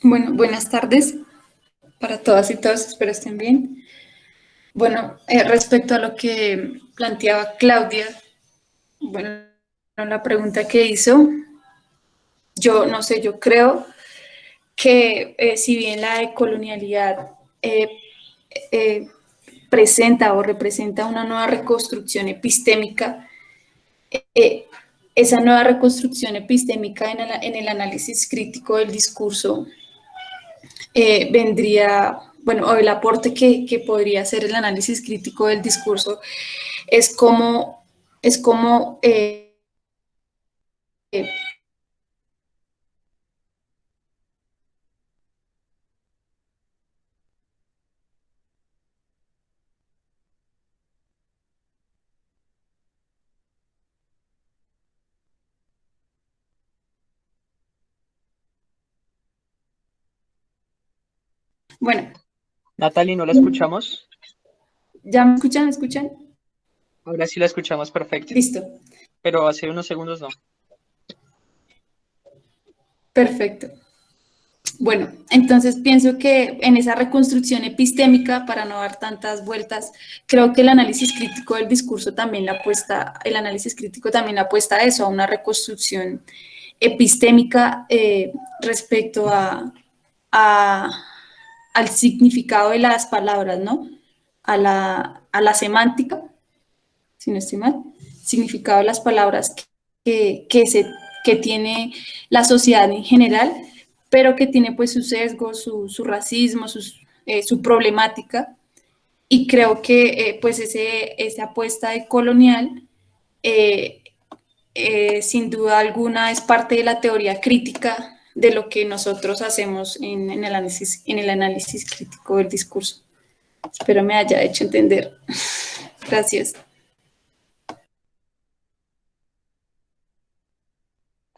Bueno, buenas tardes para todas y todos, espero estén bien. Bueno, respecto a lo que planteaba Claudia, bueno, la pregunta que hizo, yo no sé, yo creo que si bien la decolonialidad eh, presenta o representa una nueva reconstrucción epistémica, eh, esa nueva reconstrucción epistémica en el análisis crítico del discurso vendría, bueno, o el aporte que podría hacer el análisis crítico del discurso es como, es como eh, bueno, Natalie, ¿no la escuchamos? ¿ya me escuchan? ¿Me escuchan? Ahora sí la escuchamos perfecto, Listo, pero hace unos segundos no. perfecto. Bueno, entonces pienso que en esa reconstrucción epistémica, para no dar tantas vueltas, creo que el análisis crítico del discurso también la apuesta, el análisis crítico también la apuesta a eso, a una reconstrucción epistémica respecto a, al significado de las palabras, ¿no? A la semántica, si no estoy mal, significado de las palabras que tiene la sociedad en general, pero que tiene pues su sesgo, su racismo, su problemática. Y creo que pues esa apuesta de colonial, eh, sin duda alguna, es parte de la teoría crítica de lo que nosotros hacemos en el análisis crítico del discurso. Espero me haya hecho entender. Gracias.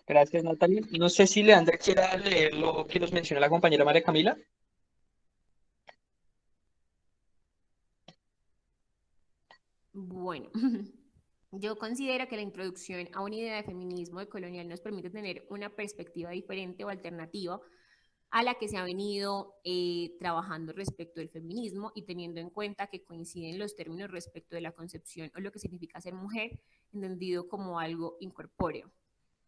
Gracias, Natalie. No sé si Leandra quiera leer lo que nos mencionó la compañera María Camila. Bueno, yo considero que la introducción a una idea de feminismo decolonial nos permite tener una perspectiva diferente o alternativa a la que se ha venido trabajando respecto del feminismo y teniendo en cuenta que coinciden los términos respecto de la concepción o lo que significa ser mujer, entendido como algo incorpóreo.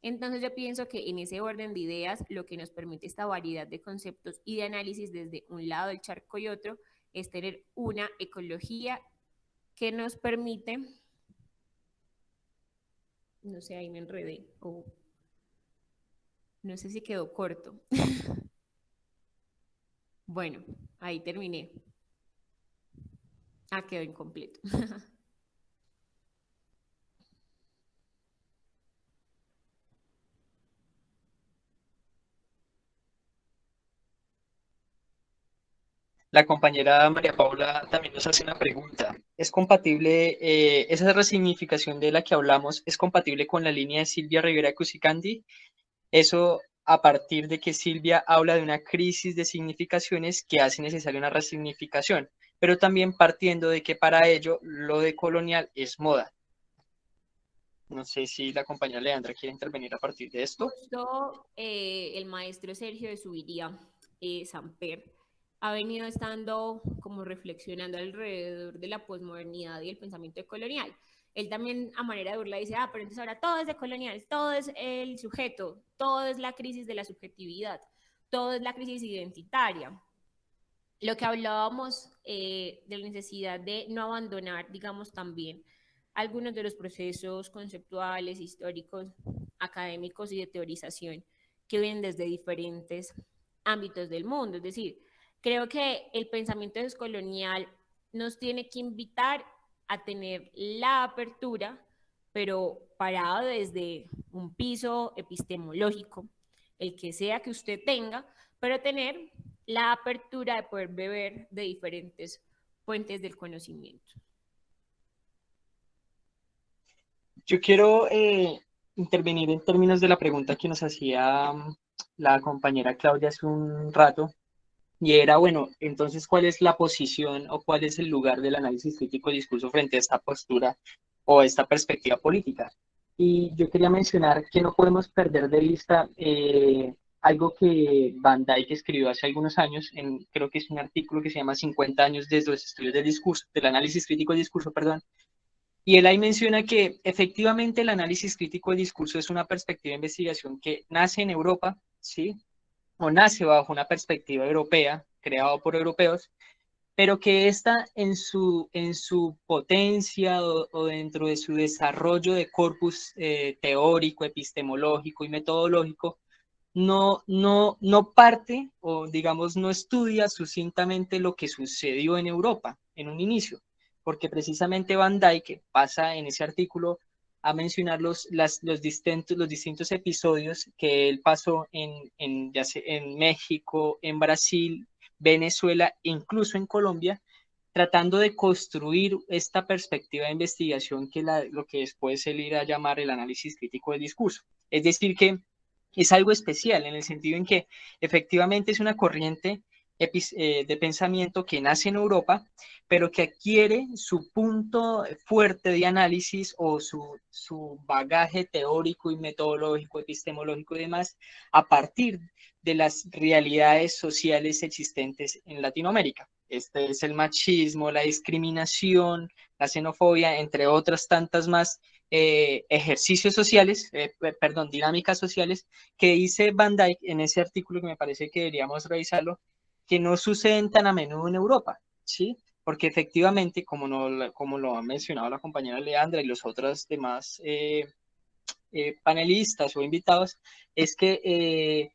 Entonces yo pienso que en ese orden de ideas lo que nos permite esta variedad de conceptos y de análisis desde un lado del charco y otro es tener una ecología que nos permite, no sé, ahí me enredé, o no sé si quedó corto. Bueno, ahí terminé. Ah, quedó incompleto. La compañera María Paula también nos hace una pregunta. ¿Es compatible, esa resignificación de la que hablamos, es compatible con la línea de Silvia Rivera Cusicanti? Eso a partir de que Silvia habla de una crisis de significaciones que hace necesaria una resignificación, pero también partiendo de que para ello lo de colonial es moda. No sé si la compañera Leandra quiere intervenir a partir de esto. Justo el maestro Sergio de Subiría, Samper, ha venido estando como reflexionando alrededor de la posmodernidad y el pensamiento colonial. Él también a manera de burla dice, pero entonces ahora todo es de colonial, todo es el sujeto, todo es la crisis de la subjetividad, todo es la crisis identitaria. Lo que hablábamos de la necesidad de no abandonar, digamos, también algunos de los procesos conceptuales, históricos, académicos y de teorización que vienen desde diferentes ámbitos del mundo. Es decir, creo que el pensamiento descolonial nos tiene que invitar a tener la apertura, pero parado desde un piso epistemológico, el que sea que usted tenga, pero tener la apertura de poder beber de diferentes fuentes del conocimiento. Yo quiero intervenir en términos de la pregunta que nos hacía la compañera Claudia hace un rato, y era, bueno, entonces, ¿cuál es la posición o cuál es el lugar del análisis crítico del discurso frente a esta postura o esta perspectiva política? Y yo quería mencionar que no podemos perder de vista algo que Van Dyck escribió hace algunos años, creo que es un artículo que se llama 50 años desde los estudios del discurso, del análisis crítico del discurso, perdón, y él ahí menciona que efectivamente el análisis crítico del discurso es una perspectiva de investigación que nace en Europa, ¿sí? O nace bajo una perspectiva europea, creado por europeos, pero que esta en su potencia o dentro de su desarrollo de corpus teórico, epistemológico y metodológico, no parte o digamos no estudia sucintamente lo que sucedió en Europa en un inicio, porque precisamente Van Dyck pasa en ese artículo a mencionar los distintos episodios que él pasó en México, en Brasil, Venezuela, incluso en Colombia, tratando de construir esta perspectiva de investigación que lo que después él irá a llamar el análisis crítico del discurso. Es decir, que es algo especial en el sentido en que efectivamente es una corriente de pensamiento que nace en Europa, pero que adquiere su punto fuerte de análisis o su bagaje teórico y metodológico, epistemológico y demás, a partir de las realidades sociales existentes en Latinoamérica. Este es el machismo, la discriminación, la xenofobia, entre otras tantas más ejercicios sociales, perdón, dinámicas sociales, que dice Van Dyck en ese artículo que me parece que deberíamos revisarlo, que no suceden tan a menudo en Europa, ¿sí? Porque efectivamente, como lo ha mencionado la compañera Leandra y los otros demás panelistas o invitados, es que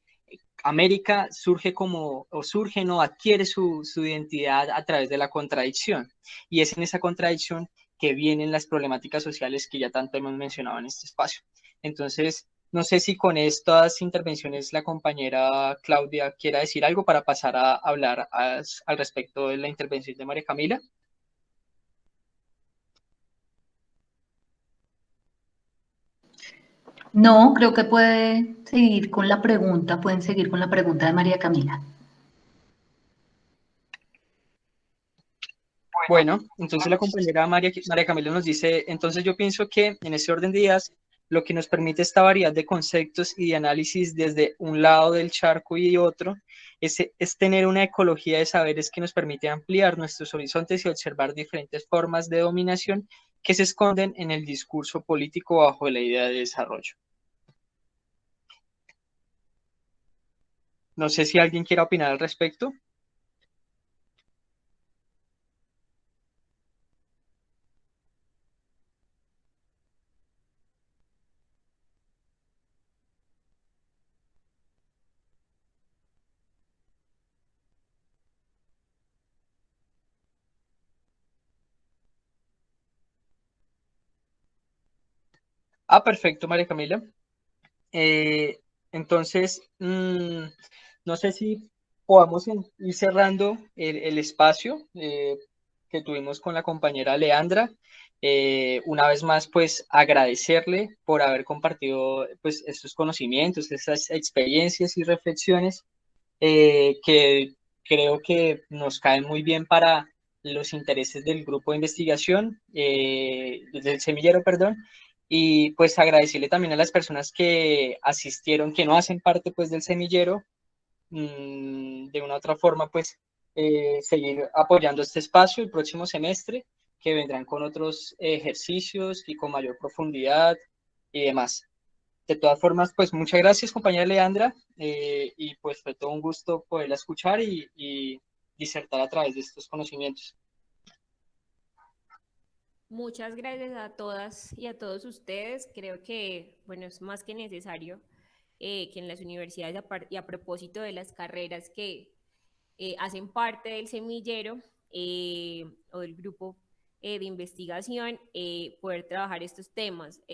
América surge o adquiere su identidad a través de la contradicción. Y es en esa contradicción que vienen las problemáticas sociales que ya tanto hemos mencionado en este espacio. Entonces, no sé si con estas intervenciones la compañera Claudia quiera decir algo para pasar a hablar al respecto de la intervención de María Camila. No, creo que pueden seguir con la pregunta de María Camila. Bueno, entonces la compañera María Camila nos dice, entonces yo pienso que en ese orden de ideas, lo que nos permite esta variedad de conceptos y de análisis desde un lado del charco y otro, es tener una ecología de saberes que nos permite ampliar nuestros horizontes y observar diferentes formas de dominación que se esconden en el discurso político bajo la idea de desarrollo. No sé si alguien quiera opinar al respecto. Perfecto, María Camila. Entonces, no sé si podamos ir cerrando el espacio que tuvimos con la compañera Leandra. Una vez más, pues agradecerle por haber compartido pues, estos conocimientos, estas experiencias y reflexiones que creo que nos caen muy bien para los intereses del grupo de investigación, del semillero, perdón, y pues agradecerle también a las personas que asistieron, que no hacen parte pues del semillero, de una u otra forma pues seguir apoyando este espacio el próximo semestre, que vendrán con otros ejercicios y con mayor profundidad y demás. De todas formas, pues muchas gracias, compañera Leandra, y pues fue todo un gusto poderla escuchar y disertar a través de estos conocimientos. Muchas gracias a todas y a todos ustedes. Creo que, bueno, es más que necesario que en las universidades y a propósito de las carreras que hacen parte del semillero o del grupo de investigación, poder trabajar estos temas.